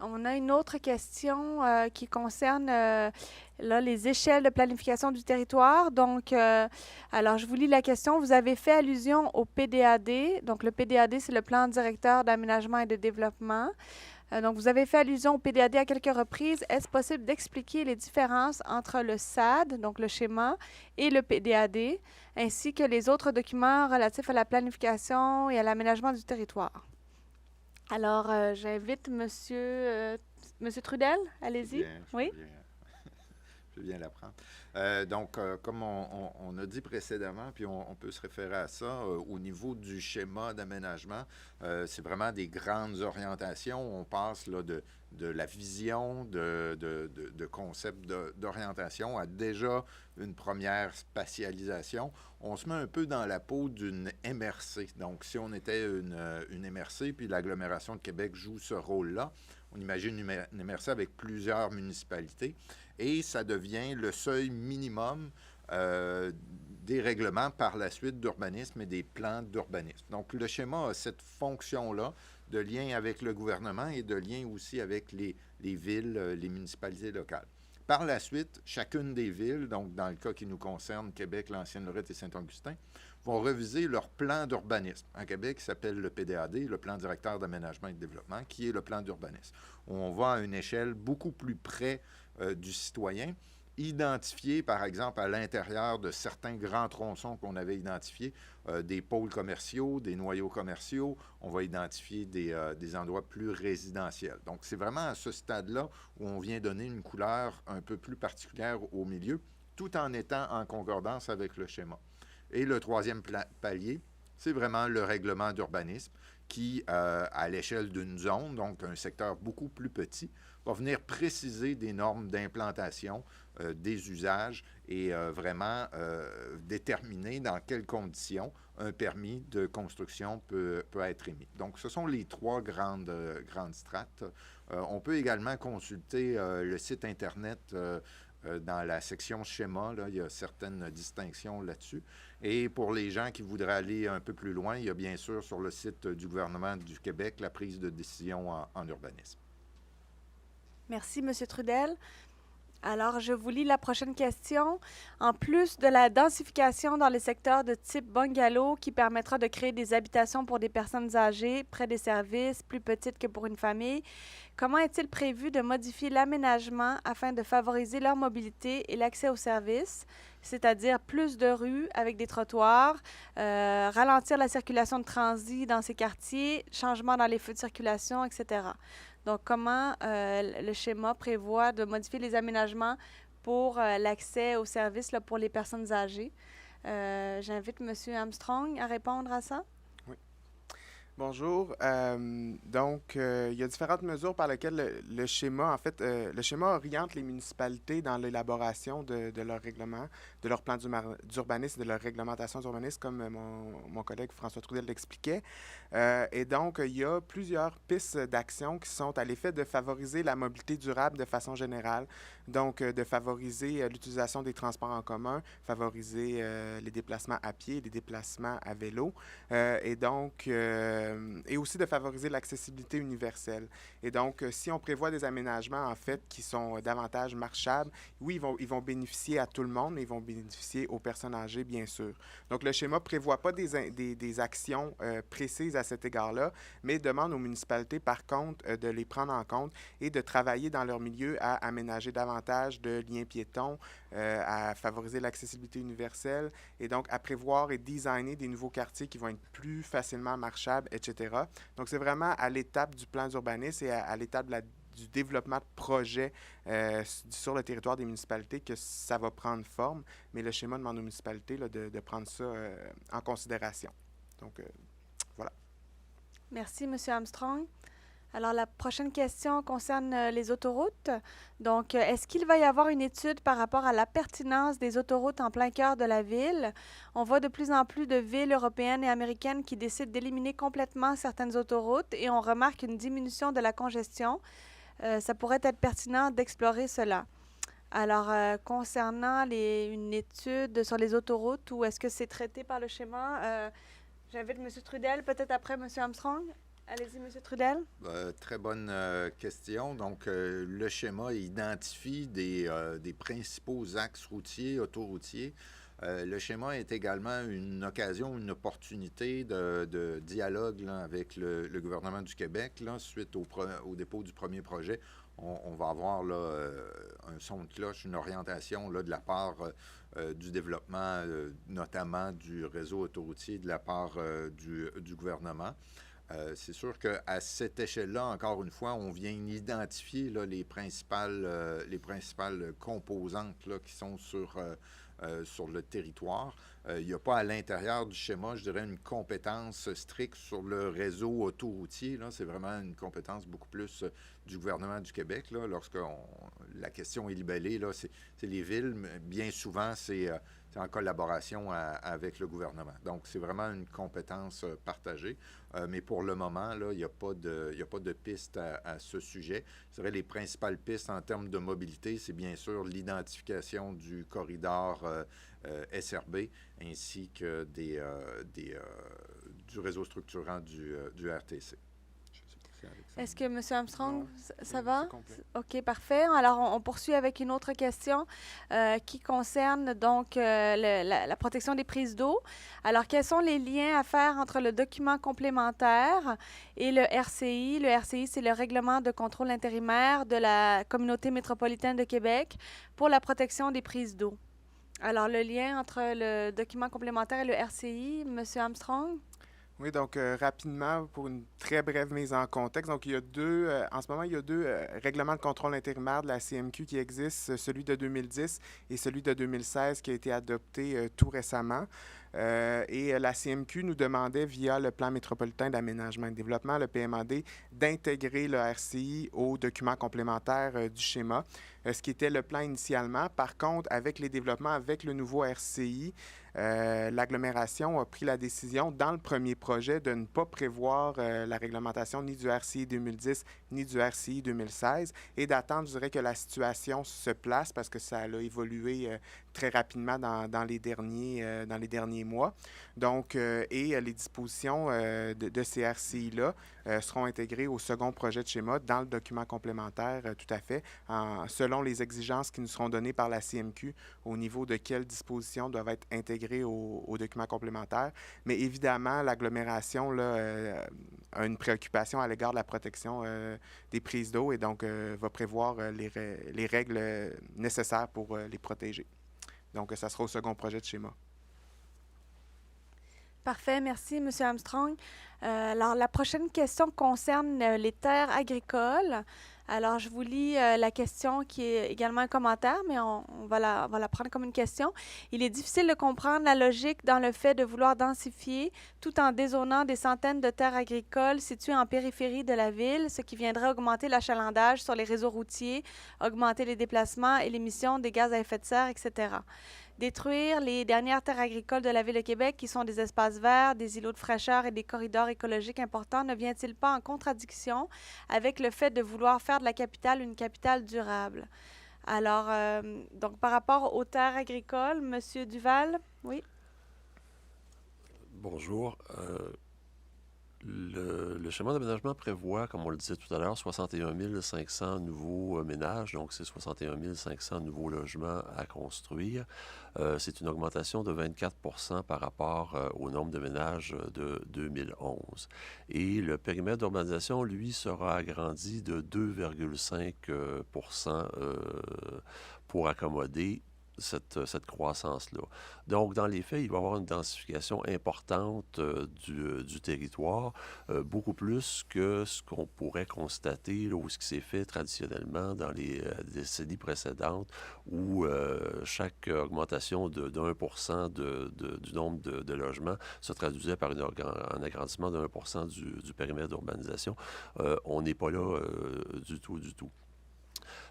On a une autre question qui concerne les échelles de planification du territoire. Donc, alors je vous lis la question. Vous avez fait allusion au PDAD. Donc, le PDAD, c'est le plan directeur d'aménagement et de développement. Donc, vous avez fait allusion au PDAD à quelques reprises. Est-ce possible d'expliquer les différences entre le SAD, donc le schéma, et le PDAD, ainsi que les autres documents relatifs à la planification et à l'aménagement du territoire? Alors, j'invite Monsieur Trudel. Allez-y. Oui. Je vais bien l'apprendre. Donc, comme on a dit précédemment, puis on peut se référer à ça, au niveau du schéma d'aménagement, c'est vraiment des grandes orientations. On passe là, de la vision, de concept d'orientation à déjà une première spatialisation. On se met un peu dans la peau d'une MRC. Donc, si on était une MRC, puis l'agglomération de Québec joue ce rôle-là, on imagine une MRC avec plusieurs municipalités. Et ça devient le seuil minimum des règlements par la suite d'urbanisme et des plans d'urbanisme. Donc, le schéma a cette fonction-là de lien avec le gouvernement et de lien aussi avec les villes, les municipalités locales. Par la suite, chacune des villes, donc dans le cas qui nous concerne, Québec, l'Ancienne-Lorette et Saint-Augustin, vont reviser leur plan d'urbanisme. En Québec, il s'appelle le PDAD, le plan directeur d'aménagement et de développement, qui est le plan d'urbanisme. On va à une échelle beaucoup plus près du citoyen, identifier, par exemple, à l'intérieur de certains grands tronçons qu'on avait identifiés, des pôles commerciaux, des noyaux commerciaux, on va identifier des endroits plus résidentiels. Donc, c'est vraiment à ce stade-là où on vient donner une couleur un peu plus particulière au milieu, tout en étant en concordance avec le schéma. Et le troisième palier, c'est vraiment le règlement d'urbanisme qui, à l'échelle d'une zone, donc un secteur beaucoup plus petit, va venir préciser des normes d'implantation, des usages et vraiment déterminer dans quelles conditions un permis de construction peut être émis. Donc, ce sont les trois grandes strates. On peut également consulter le site Internet dans la section schéma, là, il y a certaines distinctions là-dessus. Et pour les gens qui voudraient aller un peu plus loin, il y a bien sûr sur le site du gouvernement du Québec la prise de décision en urbanisme. Merci, M. Trudel. Alors, je vous lis la prochaine question. En plus de la densification dans les secteurs de type bungalow qui permettra de créer des habitations pour des personnes âgées, près des services, plus petites que pour une famille, comment est-il prévu de modifier l'aménagement afin de favoriser leur mobilité et l'accès aux services, c'est-à-dire plus de rues avec des trottoirs, ralentir la circulation de transit dans ces quartiers, changement dans les feux de circulation, etc. Donc, comment le schéma prévoit de modifier les aménagements pour l'accès aux services là, pour les personnes âgées? J'invite M. Armstrong à répondre à ça. Oui. Bonjour. Donc, il y a différentes mesures par lesquelles le schéma, en fait, le schéma oriente les municipalités dans l'élaboration de leur règlement, de leur plan d'urbanisme, de leur réglementation d'urbanisme, comme mon collègue François Trudel l'expliquait. Et donc, il y a plusieurs pistes d'action qui sont à l'effet de favoriser la mobilité durable de façon générale. Donc, de favoriser l'utilisation des transports en commun, favoriser les déplacements à pied, les déplacements à vélo, et donc, et aussi de favoriser l'accessibilité universelle. Et donc, si on prévoit des aménagements, en fait, qui sont davantage marchables, oui, ils vont bénéficier à tout le monde, mais ils vont bénéficier aux personnes âgées, bien sûr. Donc, le schéma ne prévoit pas des actions précises à cet égard-là, mais demande aux municipalités, par contre, de les prendre en compte et de travailler dans leur milieu à aménager davantage de liens piétons, à favoriser l'accessibilité universelle et donc à prévoir et designer des nouveaux quartiers qui vont être plus facilement marchables, etc. Donc, c'est vraiment à l'étape du plan d'urbanisme et à l'étape du développement de projets sur le territoire des municipalités que ça va prendre forme, mais le schéma demande aux municipalités là, de prendre ça en considération. Donc, voilà. Merci, M. Armstrong. Alors, la prochaine question concerne les autoroutes. Donc, est-ce qu'il va y avoir une étude par rapport à la pertinence des autoroutes en plein cœur de la ville? On voit de plus en plus de villes européennes et américaines qui décident d'éliminer complètement certaines autoroutes et on remarque une diminution de la congestion. Ça pourrait être pertinent d'explorer cela. Alors, concernant une étude sur les autoroutes, ou est-ce que c'est traité par le schéma? J'invite M. Trudel, peut-être après M. Armstrong. Allez-y, M. Trudel. Très bonne question. Donc, le schéma identifie des principaux axes routiers, autoroutiers, Le schéma est également une occasion, une opportunité de dialogue là, avec le gouvernement du Québec. Là, suite au dépôt du premier projet, on va avoir là, un son de cloche, une orientation là, de la part du développement, notamment du réseau autoroutier, de la part du gouvernement. C'est sûr qu'à cette échelle-là, encore une fois, on vient identifier là, les principales composantes là, qui sont sur le territoire. Il n'y a pas à l'intérieur du schéma, je dirais, une compétence stricte sur le réseau autoroutier. Là. C'est vraiment une compétence beaucoup plus du gouvernement du Québec. Là. Lorsque la question est libellée, là, c'est les villes, mais bien souvent, c'est en collaboration avec le gouvernement. Donc, c'est vraiment une compétence partagée. Mais pour le moment, là, il n'y a pas de piste à ce sujet. Je dirais les principales pistes en termes de mobilité, c'est bien sûr l'identification du corridor SRB ainsi que du réseau structurant du RTC. Est-ce que M. Armstrong, Non, ça va? c'est complet. OK, parfait. Alors, on poursuit avec une autre question qui concerne donc la protection des prises d'eau. Alors, quels sont les liens à faire entre le document complémentaire et le RCI? Le RCI, c'est le règlement de contrôle intérimaire de la Communauté métropolitaine de Québec pour la protection des prises d'eau. Alors, le lien entre le document complémentaire et le RCI, M. Armstrong? Oui, donc rapidement, pour une très brève mise en contexte, donc il y a en ce moment, il y a deux règlements de contrôle intérimaire de la CMQ qui existent, celui de 2010 et celui de 2016 qui a été adopté tout récemment. Et la CMQ nous demandait, via le plan métropolitain d'aménagement et de développement, le PMAD, d'intégrer le RCI au document complémentaire du schéma, ce qui était le plan initialement. Par contre, avec les développements, avec le nouveau RCI, l'agglomération a pris la décision, dans le premier projet, de ne pas prévoir la réglementation ni du RCI 2010 ni du RCI 2016 et d'attendre, je dirais, que la situation se place parce que ça a évolué très rapidement dans les derniers mois. Donc, et les dispositions de ces RCI-là seront intégrées au second projet de schéma dans le document complémentaire, tout à fait, selon les exigences qui nous seront données par la CMQ au niveau de quelles dispositions doivent être intégrées au document complémentaire. Mais évidemment, l'agglomération là, a une préoccupation à l'égard de la protection des prises d'eau et donc va prévoir les règles nécessaires pour les protéger. Donc, ça sera au second projet de schéma. Parfait, merci, M. Armstrong. Alors, la prochaine question concerne les terres agricoles. Alors, je vous lis la question qui est également un commentaire, mais on va la prendre comme une question. Il est difficile de comprendre la logique dans le fait de vouloir densifier tout en dézonant des centaines de terres agricoles situées en périphérie de la ville, ce qui viendrait augmenter l'achalandage sur les réseaux routiers, augmenter les déplacements et l'émission des gaz à effet de serre, etc. Détruire les dernières terres agricoles de la Ville de Québec, qui sont des espaces verts, des îlots de fraîcheur et des corridors écologiques importants, ne vient-il pas en contradiction avec le fait de vouloir faire de la capitale une capitale durable? Alors, donc, par rapport aux terres agricoles, M. Duval, oui? Bonjour. Le schéma d'aménagement prévoit, comme on le disait tout à l'heure, 61 500 nouveaux ménages, donc c'est 61 500 nouveaux logements à construire. C'est une augmentation de 24 par rapport au nombre de ménages de 2011. Et le périmètre d'urbanisation, lui, sera agrandi de 2,5 pour accommoder cette croissance-là. Donc, dans les faits, il va y avoir une densification importante du territoire, beaucoup plus que ce qu'on pourrait constater là, ou ce qui s'est fait traditionnellement dans les décennies précédentes, où chaque augmentation de 1 du nombre de logements se traduisait par un agrandissement de 1 du périmètre d'urbanisation. On n'est pas là du tout.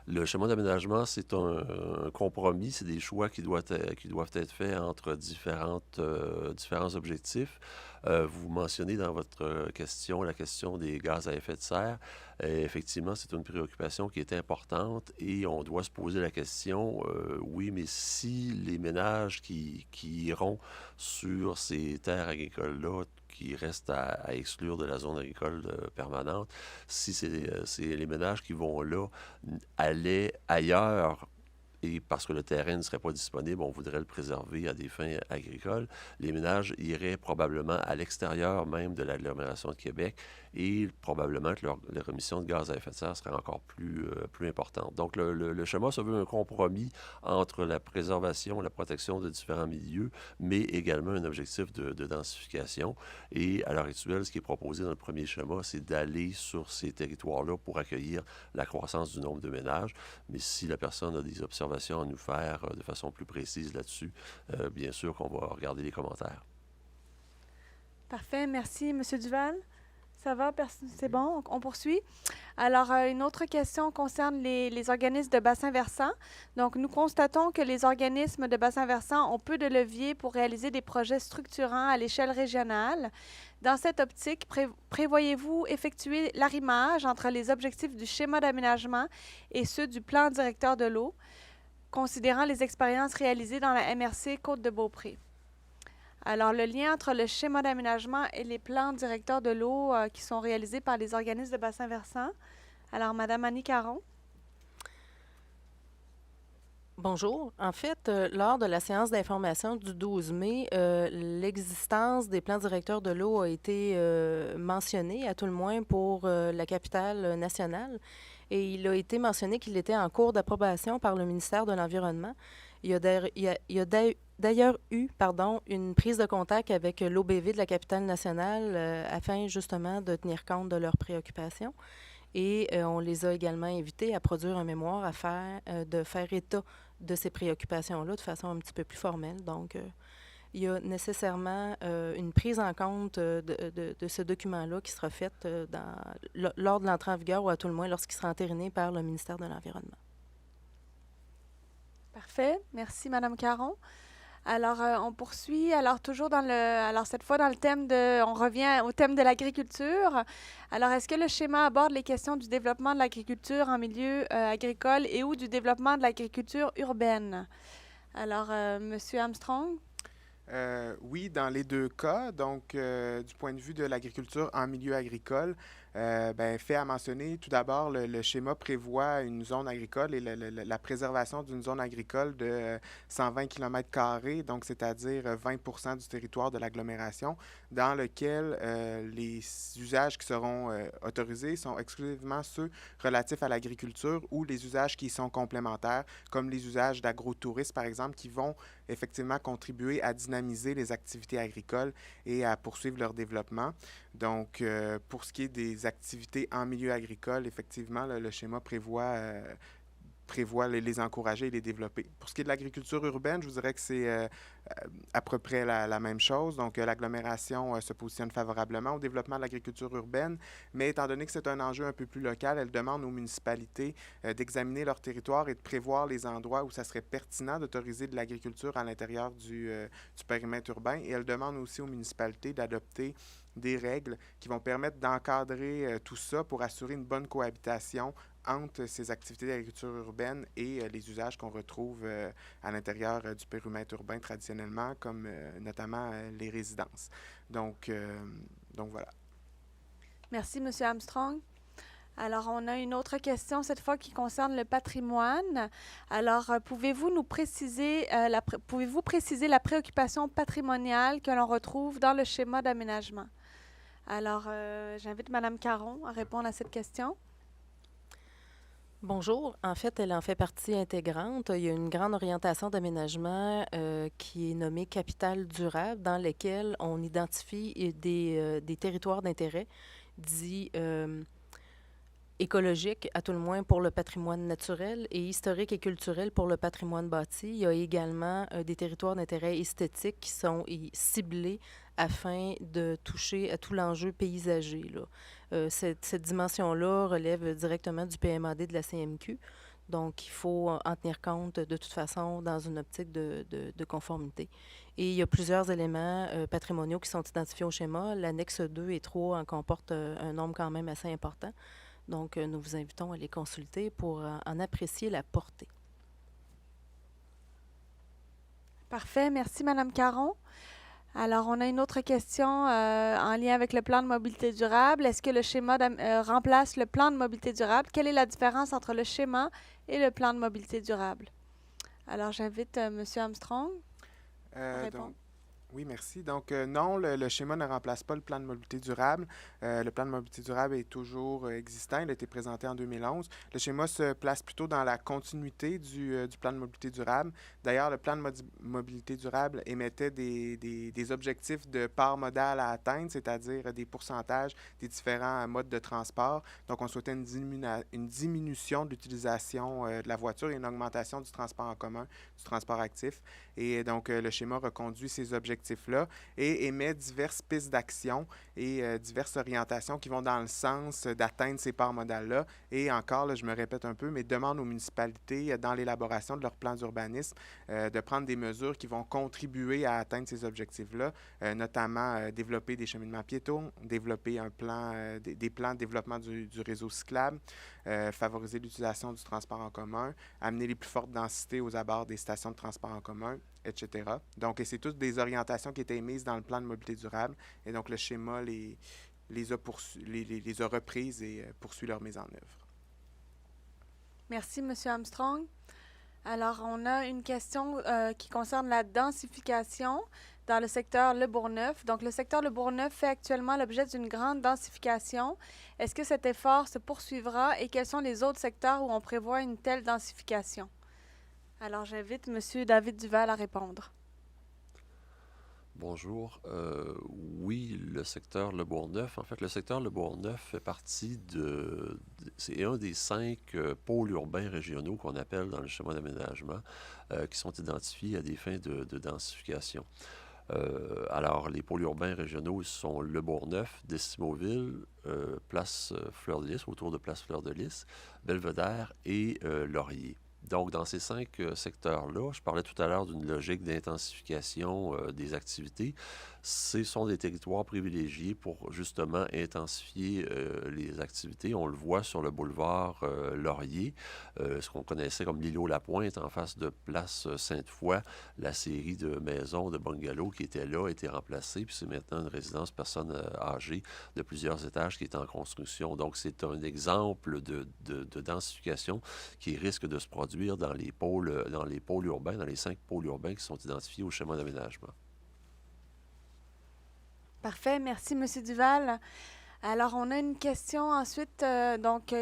Le schéma d'aménagement, c'est un compromis, c'est des choix qui doivent être faits entre différents objectifs. Vous mentionnez dans votre question la question des gaz à effet de serre. Effectivement, c'est une préoccupation qui est importante et on doit se poser la question, oui, mais si les ménages qui iront sur ces terres agricoles-là, qui restent à exclure de la zone agricole permanente, si c'est les ménages qui vont là allaient ailleurs et parce que le terrain ne serait pas disponible, on voudrait le préserver à des fins agricoles, les ménages iraient probablement à l'extérieur même de l'agglomération de Québec et probablement que leur émission de gaz à effet de serre serait encore plus importante. Donc, le schéma se veut un compromis entre la préservation, la protection de différents milieux, mais également un objectif de densification. Et à l'heure actuelle, ce qui est proposé dans le premier schéma, c'est d'aller sur ces territoires-là pour accueillir la croissance du nombre de ménages. Mais si la personne a des observations à nous faire de façon plus précise là-dessus, bien sûr qu'on va regarder les commentaires. Parfait. Merci, M. Duval. Ça va? C'est bon? On poursuit. Alors, une autre question concerne les organismes de bassin versant. Donc, nous constatons que les organismes de bassin versant ont peu de leviers pour réaliser des projets structurants à l'échelle régionale. Dans cette optique, prévoyez-vous effectuer l'arrimage entre les objectifs du schéma d'aménagement et ceux du plan directeur de l'eau, considérant les expériences réalisées dans la MRC Côte-de-Beaupré? Alors, le lien entre le schéma d'aménagement et les plans directeurs de l'eau qui sont réalisés par les organismes de bassin versant. Alors, Mme Annie Caron. Bonjour. En fait, lors de la séance d'information du 12 mai, l'existence des plans directeurs de l'eau a été mentionnée, à tout le moins pour la capitale nationale. Et il a été mentionné qu'il était en cours d'approbation par le ministère de l'Environnement. Il y a d'ailleurs eu une prise de contact avec l'OBV de la capitale nationale afin justement de tenir compte de leurs préoccupations. Et on les a également invités à produire un mémoire de faire état de ces préoccupations-là de façon un petit peu plus formelle. Donc, il y a nécessairement une prise en compte de ce document-là qui sera faite lors de l'entrée en vigueur ou à tout le moins lorsqu'il sera entériné par le ministère de l'Environnement. Parfait. Merci, Mme Caron. Alors, on poursuit. Alors, toujours cette fois dans le thème on revient au thème de l'agriculture. Alors, est-ce que le schéma aborde les questions du développement de l'agriculture en milieu agricole et ou du développement de l'agriculture urbaine? Alors, M. Armstrong? Oui, dans les deux cas. Donc, du point de vue de l'agriculture en milieu agricole, fait à mentionner, tout d'abord, le schéma prévoit une zone agricole et la préservation d'une zone agricole de 120 km², donc c'est-à-dire 20 du territoire de l'agglomération, dans lequel les usages qui seront autorisés sont exclusivement ceux relatifs à l'agriculture ou les usages qui sont complémentaires, comme les usages d'agro-tourisme, par exemple, qui vont effectivement contribuer à dynamiser les activités agricoles et à poursuivre leur développement. Donc, pour ce qui est des activités en milieu agricole, effectivement, le schéma prévoit les encourager et les développer. Pour ce qui est de l'agriculture urbaine, je vous dirais que c'est à peu près la même chose. Donc, l'agglomération se positionne favorablement au développement de l'agriculture urbaine, mais étant donné que c'est un enjeu un peu plus local, elle demande aux municipalités d'examiner leur territoire et de prévoir les endroits où ça serait pertinent d'autoriser de l'agriculture à l'intérieur du périmètre urbain. Et elle demande aussi aux municipalités d'adopter des règles qui vont permettre d'encadrer tout ça pour assurer une bonne cohabitation entre ces activités d'agriculture urbaine et les usages qu'on retrouve à l'intérieur du périmètre urbain traditionnellement, comme notamment les résidences. Donc voilà. Merci, M. Armstrong. Alors, on a une autre question, cette fois, qui concerne le patrimoine. Alors, pouvez-vous préciser la préoccupation patrimoniale que l'on retrouve dans le schéma d'aménagement? Alors, j'invite Mme Caron à répondre à cette question. Bonjour. En fait, elle en fait partie intégrante. Il y a une grande orientation d'aménagement qui est nommée Capital durable, dans laquelle on identifie des territoires d'intérêt dits écologiques, à tout le moins pour le patrimoine naturel, et historique et culturel pour le patrimoine bâti. Il y a également des territoires d'intérêt esthétique qui sont ciblés afin de toucher à tout l'enjeu paysager, là. Cette dimension-là relève directement du PMAD de la CMQ. Donc, il faut en tenir compte de toute façon dans une optique de conformité. Et il y a plusieurs éléments patrimoniaux qui sont identifiés au schéma. L'annexe 2 et 3 en comportent un nombre quand même assez important. Donc, nous vous invitons à les consulter pour en apprécier la portée. Parfait. Merci, Mme Caron. Alors, on a une autre question en lien avec le plan de mobilité durable. Est-ce que le schéma remplace le plan de mobilité durable? Quelle est la différence entre le schéma et le plan de mobilité durable? Alors, j'invite M. Armstrong à Donc, répondre. oui, merci. Donc, non, le schéma ne remplace pas le plan de mobilité durable. Le plan de mobilité durable est toujours existant. Il a été présenté en 2011. Le schéma se place plutôt dans la continuité du plan de mobilité durable. D'ailleurs, le plan de mobilité durable émettait des objectifs de part modale à atteindre, c'est-à-dire des pourcentages des différents modes de transport. Donc, on souhaitait une diminution de l'utilisation de la voiture et une augmentation du transport en commun, du transport actif. Et donc, le schéma reconduit ces objectifs-là et émet diverses pistes d'action et diverses orientations qui vont dans le sens d'atteindre ces parts modales-là. Et encore, là, je me répète un peu, mais demande aux municipalités, dans l'élaboration de leur plan d'urbanisme, de prendre des mesures qui vont contribuer à atteindre ces objectifs-là, notamment développer des cheminements piétons, développer un plan, des plans de développement du réseau cyclable, favoriser l'utilisation du transport en commun, amener les plus fortes densités aux abords des stations de transport en commun, etc. Donc, c'est toutes des orientations qui étaient émises dans le plan de mobilité durable. Et donc, le schéma les a reprises et poursuit leur mise en œuvre. Merci, M. Armstrong. Alors, on a une question qui concerne la densification dans le secteur Le Bourgneuf. Donc, le secteur Le Bourgneuf fait actuellement l'objet d'une grande densification. Est-ce que cet effort se poursuivra et quels sont les autres secteurs où on prévoit une telle densification? Alors, j'invite M. David Duval à répondre. Bonjour. Oui, le secteur Le Bourgneuf. En fait, le secteur Le Bourgneuf fait partie c'est un des 5 pôles urbains régionaux qu'on appelle dans le schéma d'aménagement qui sont identifiés à des fins de densification. Alors, les pôles urbains régionaux sont Le Bourgneuf, Décimoville, Place Fleur-de-Lys, autour de Place Fleur-de-Lys, Belvédère et Laurier. Donc, dans ces 5 secteurs-là, je parlais tout à l'heure d'une logique d'intensification des activités. Ce sont des territoires privilégiés pour justement intensifier les activités. On le voit sur le boulevard Laurier, ce qu'on connaissait comme l'îlot La Pointe, en face de Place Sainte-Foy. La série de maisons, de bungalows qui étaient là a été remplacée, puis c'est maintenant une résidence personnes âgées de plusieurs étages qui est en construction. Donc, c'est un exemple de densification qui risque de se produire dans les pôles urbains, dans les 5 pôles urbains qui sont identifiés au schéma d'aménagement. Parfait. Merci, M. Duval. Alors, on a une question ensuite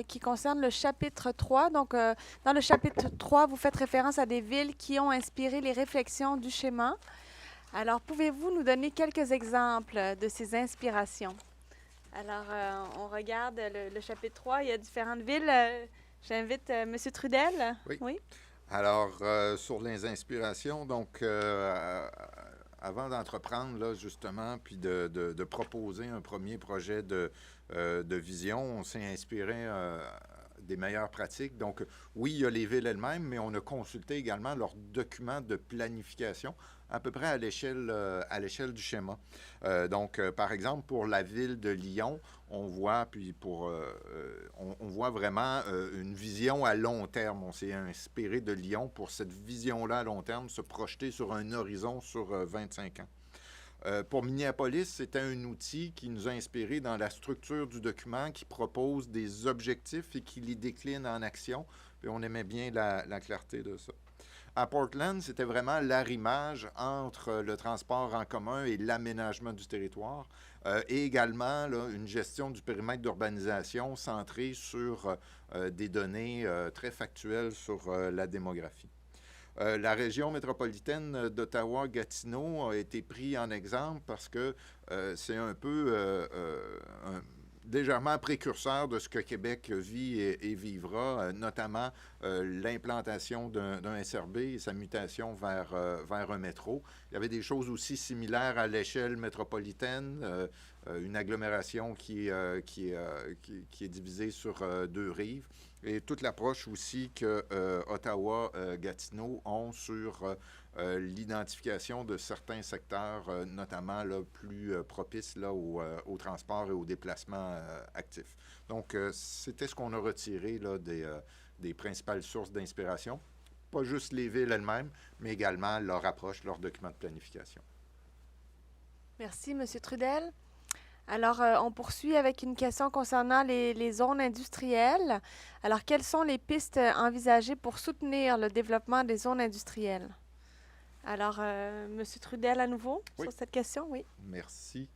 qui concerne le chapitre 3. Donc, dans le chapitre 3, vous faites référence à des villes qui ont inspiré les réflexions du schéma. Alors, pouvez-vous nous donner quelques exemples de ces inspirations? Alors, on regarde le chapitre 3. Il y a différentes villes. J'invite M. Trudel. Oui. Alors, sur les inspirations, donc, avant d'entreprendre, là, justement, puis de proposer un premier projet de vision, on s'est inspiré des meilleures pratiques. Donc, oui, il y a les villes elles-mêmes, mais on a consulté également leurs documents de planification à peu près à l'échelle du schéma. Par exemple, pour la ville de Lyon, on voit, on voit vraiment une vision à long terme. On s'est inspiré de Lyon pour cette vision-là à long terme, se projeter sur un horizon sur 25 ans. Pour Minneapolis, c'était un outil qui nous a inspiré dans la structure du document, qui propose des objectifs et qui les décline en actions. Puis on aimait bien la clarté de ça. À Portland, c'était vraiment l'arrimage entre le transport en commun et l'aménagement du territoire, et également là, une gestion du périmètre d'urbanisation centrée sur des données très factuelles sur la démographie. La région métropolitaine d'Ottawa-Gatineau a été prise en exemple parce que c'est un peu légèrement précurseur de ce que Québec vit et vivra, notamment l'implantation d'un SRB et sa mutation vers un métro. Il y avait des choses aussi similaires à l'échelle métropolitaine, une agglomération qui est divisée sur 2 rives, et toute l'approche aussi que Ottawa-Gatineau ont sur l'identification de certains secteurs, notamment là, plus propices là, au transport et au déplacement actif. Donc, c'était ce qu'on a retiré là, des principales sources d'inspiration. Pas juste les villes elles-mêmes, mais également leur approche, leur document de planification. Merci, M. Trudel. Alors, on poursuit avec une question concernant les zones industrielles. Alors, quelles sont les pistes envisagées pour soutenir le développement des zones industrielles? Alors, M. Trudel à nouveau Oui. sur cette question, oui. Merci.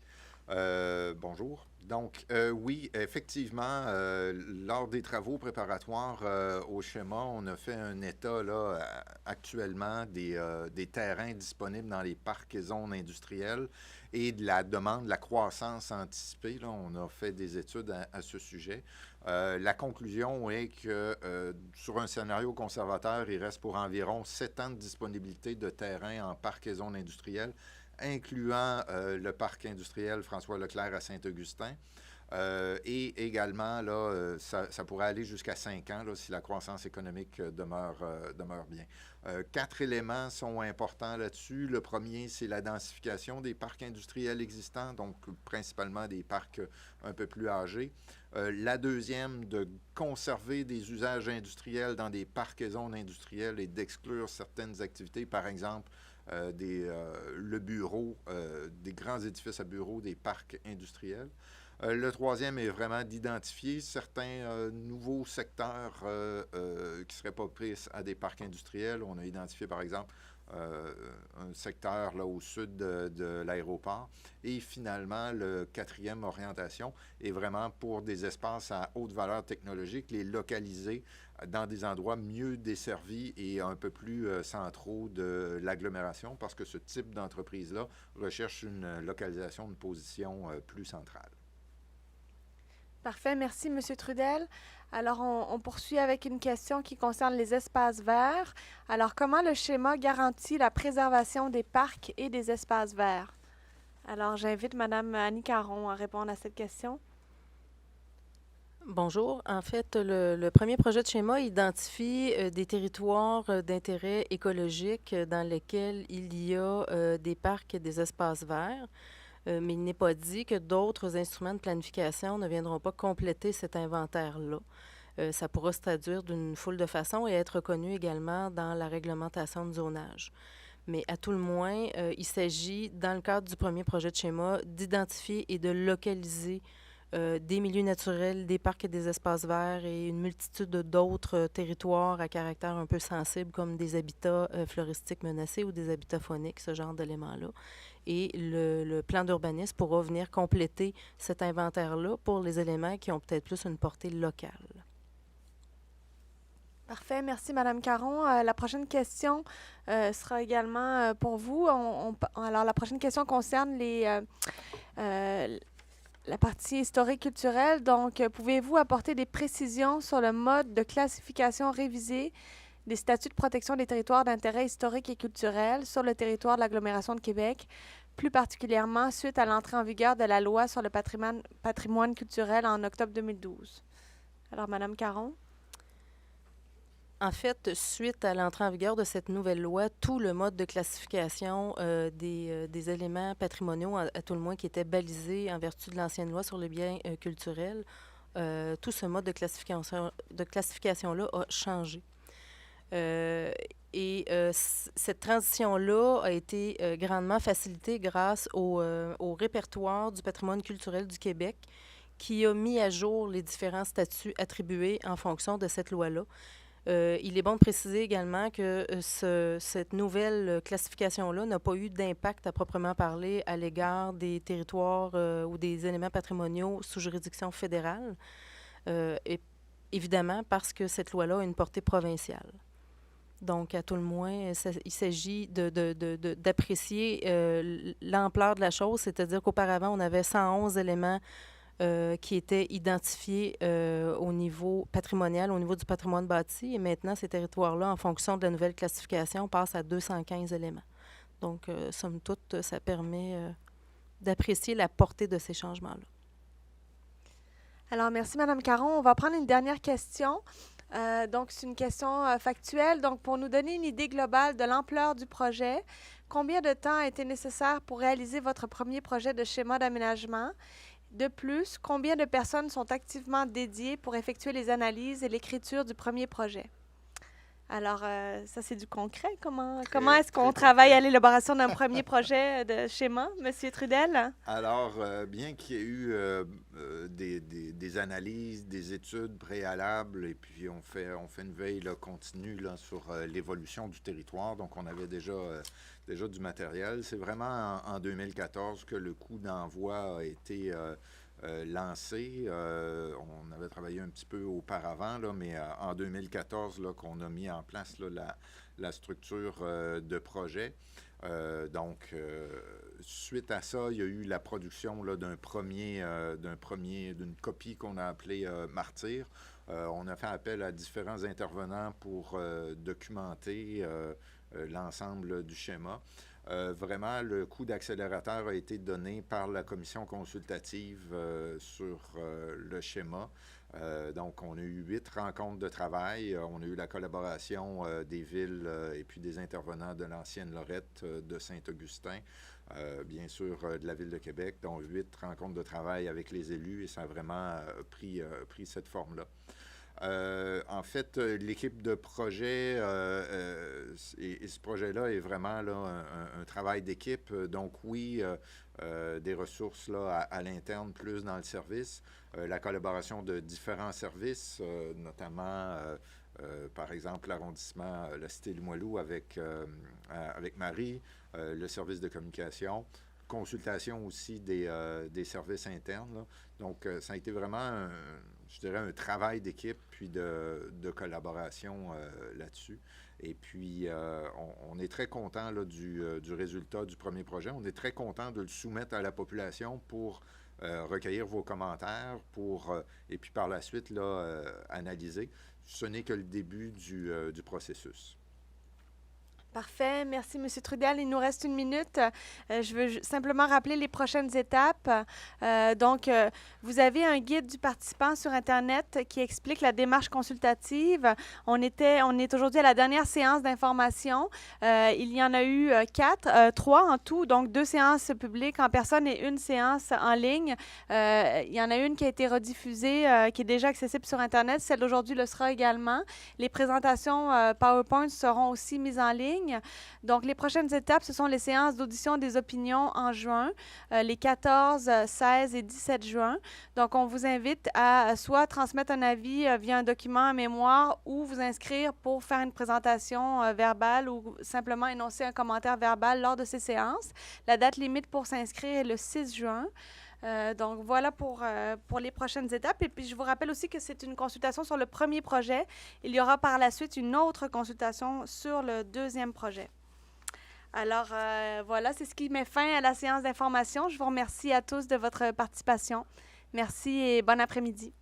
Bonjour. Donc, oui, effectivement, lors des travaux préparatoires au schéma, on a fait un état là, actuellement des terrains disponibles dans les parcs et zones industrielles et de la demande, de la croissance anticipée. Là, on a fait des études à ce sujet. La conclusion est que sur un scénario conservateur, il reste pour environ 7 ans de disponibilité de terrain en parcs et zones industrielles, incluant le parc industriel François-Leclerc à Saint-Augustin. Et également, là, ça pourrait aller jusqu'à 5 ans là, si la croissance économique demeure bien. 4 éléments sont importants là-dessus. Le premier, c'est la densification des parcs industriels existants, donc principalement des parcs un peu plus âgés. La deuxième, de conserver des usages industriels dans des parcs et zones industrielles et d'exclure certaines activités, par exemple, le bureau, des grands édifices à bureaux, des parcs industriels. Le troisième est vraiment d'identifier certains nouveaux secteurs qui seraient propices à des parcs industriels. On a identifié, par exemple, un secteur là, au sud de l'aéroport. Et finalement, le quatrième orientation est vraiment pour des espaces à haute valeur technologique, les localiser dans des endroits mieux desservis et un peu plus centraux de l'agglomération, parce que ce type d'entreprise-là recherche une localisation, une position plus centrale. Parfait, merci M. Trudel. Alors, on poursuit avec une question qui concerne les espaces verts. Alors, comment le schéma garantit la préservation des parcs et des espaces verts? Alors, j'invite Mme Annie Caron à répondre à cette question. Bonjour. En fait, le premier projet de schéma identifie des territoires d'intérêt écologique dans lesquels il y a des parcs et des espaces verts. Mais il n'est pas dit que d'autres instruments de planification ne viendront pas compléter cet inventaire-là. Ça pourra se traduire d'une foule de façons et être reconnu également dans la réglementation de zonage. Mais à tout le moins, il s'agit, dans le cadre du premier projet de schéma, d'identifier et de localiser des milieux naturels, des parcs et des espaces verts et une multitude d'autres territoires à caractère un peu sensible comme des habitats floristiques menacés ou des habitats fauniques, ce genre d'éléments-là. Et le plan d'urbanisme pourra venir compléter cet inventaire-là pour les éléments qui ont peut-être plus une portée locale. Parfait, merci Mme Caron. La prochaine question sera également pour vous. Alors, la prochaine question concerne la partie historique culturelle. Donc, pouvez-vous apporter des précisions sur le mode de classification révisé des statuts de protection des territoires d'intérêt historique et culturel sur le territoire de l'agglomération de Québec, plus particulièrement suite à l'entrée en vigueur de la loi sur le patrimoine culturel en octobre 2012? Alors, Mme Caron. En fait, suite à l'entrée en vigueur de cette nouvelle loi, tout le mode de classification des éléments patrimoniaux, à tout le moins, qui était balisé en vertu de l'ancienne loi sur les biens culturels, tout ce mode de classification-là a changé. Cette transition-là a été grandement facilitée grâce au répertoire du patrimoine culturel du Québec qui a mis à jour les différents statuts attribués en fonction de cette loi-là. Il est bon de préciser également que cette nouvelle classification-là n'a pas eu d'impact à proprement parler à l'égard des territoires ou des éléments patrimoniaux sous juridiction fédérale, évidemment parce que cette loi-là a une portée provinciale. Donc, à tout le moins, il s'agit d'apprécier l'ampleur de la chose, c'est-à-dire qu'auparavant, on avait 111 éléments qui étaient identifiés au niveau patrimonial, au niveau du patrimoine bâti. Et maintenant, ces territoires-là, en fonction de la nouvelle classification, passent à 215 éléments. Donc, somme toute, ça permet d'apprécier la portée de ces changements-là. Alors, merci, Mme Caron. On va prendre une dernière question. Donc, c'est une question factuelle. Donc, pour nous donner une idée globale de l'ampleur du projet, combien de temps a été nécessaire pour réaliser votre premier projet de schéma d'aménagement? De plus, combien de personnes sont activement dédiées pour effectuer les analyses et l'écriture du premier projet? Alors, ça, c'est du concret. Comment Très, est-ce qu'on très travaille à concret. l'élaboration d'un premier projet de schéma, Monsieur Trudel? Alors, bien qu'il y ait eu des analyses, des études préalables, et puis on fait une veille là, continue là, sur l'évolution du territoire, donc on avait déjà du matériel. C'est vraiment en 2014 que le coup d'envoi a été lancé. On avait travaillé un petit peu auparavant, là, mais en 2014 là, qu'on a mis en place là, la structure de projet. Suite à ça, il y a eu la production là, d'une copie qu'on a appelée Martyr. On a fait appel à différents intervenants pour documenter l'ensemble du schéma. Vraiment, le coup d'accélérateur a été donné par la commission consultative sur le schéma. Donc, on a eu 8 rencontres de travail. On a eu la collaboration des villes et puis des intervenants de l'ancienne Lorette, de Saint-Augustin, bien sûr de la Ville de Québec, dont 8 rencontres de travail avec les élus, et ça a vraiment pris cette forme-là. En fait, l'équipe de projet et ce projet-là est vraiment là, un travail d'équipe. Donc oui, des ressources là, à l'interne, plus dans le service. La collaboration de différents services, notamment, par exemple, l'arrondissement, la Cité Limoilou avec Marie, le service de communication, consultation aussi des services internes, là. Donc, ça a été vraiment, je dirais, un travail d'équipe puis de collaboration là-dessus. Et puis, on est très content là, du résultat du premier projet. On est très content de le soumettre à la population pour recueillir vos commentaires et puis par la suite là, analyser. Ce n'est que le début du processus. Parfait. Merci, M. Trudel. Il nous reste 1 minute. Je veux simplement rappeler les prochaines étapes. Vous avez un guide du participant sur Internet qui explique la démarche consultative. On est aujourd'hui à la dernière séance d'information. Il y en a eu 3 en tout, donc 2 séances publiques en personne et 1 séance en ligne. Il y en a une qui a été rediffusée, qui est déjà accessible sur Internet. Celle d'aujourd'hui le sera également. Les présentations PowerPoint seront aussi mises en ligne. Donc, les prochaines étapes, ce sont les séances d'audition des opinions en juin, les 14, 16 et 17 juin. Donc, on vous invite à soit transmettre un avis via un document en mémoire ou vous inscrire pour faire une présentation verbale ou simplement énoncer un commentaire verbal lors de ces séances. La date limite pour s'inscrire est le 6 juin. Donc, voilà pour les prochaines étapes. Et puis, je vous rappelle aussi que c'est une consultation sur le premier projet. Il y aura par la suite une autre consultation sur le deuxième projet. Alors, voilà, c'est ce qui met fin à la séance d'information. Je vous remercie à tous de votre participation. Merci et bon après-midi.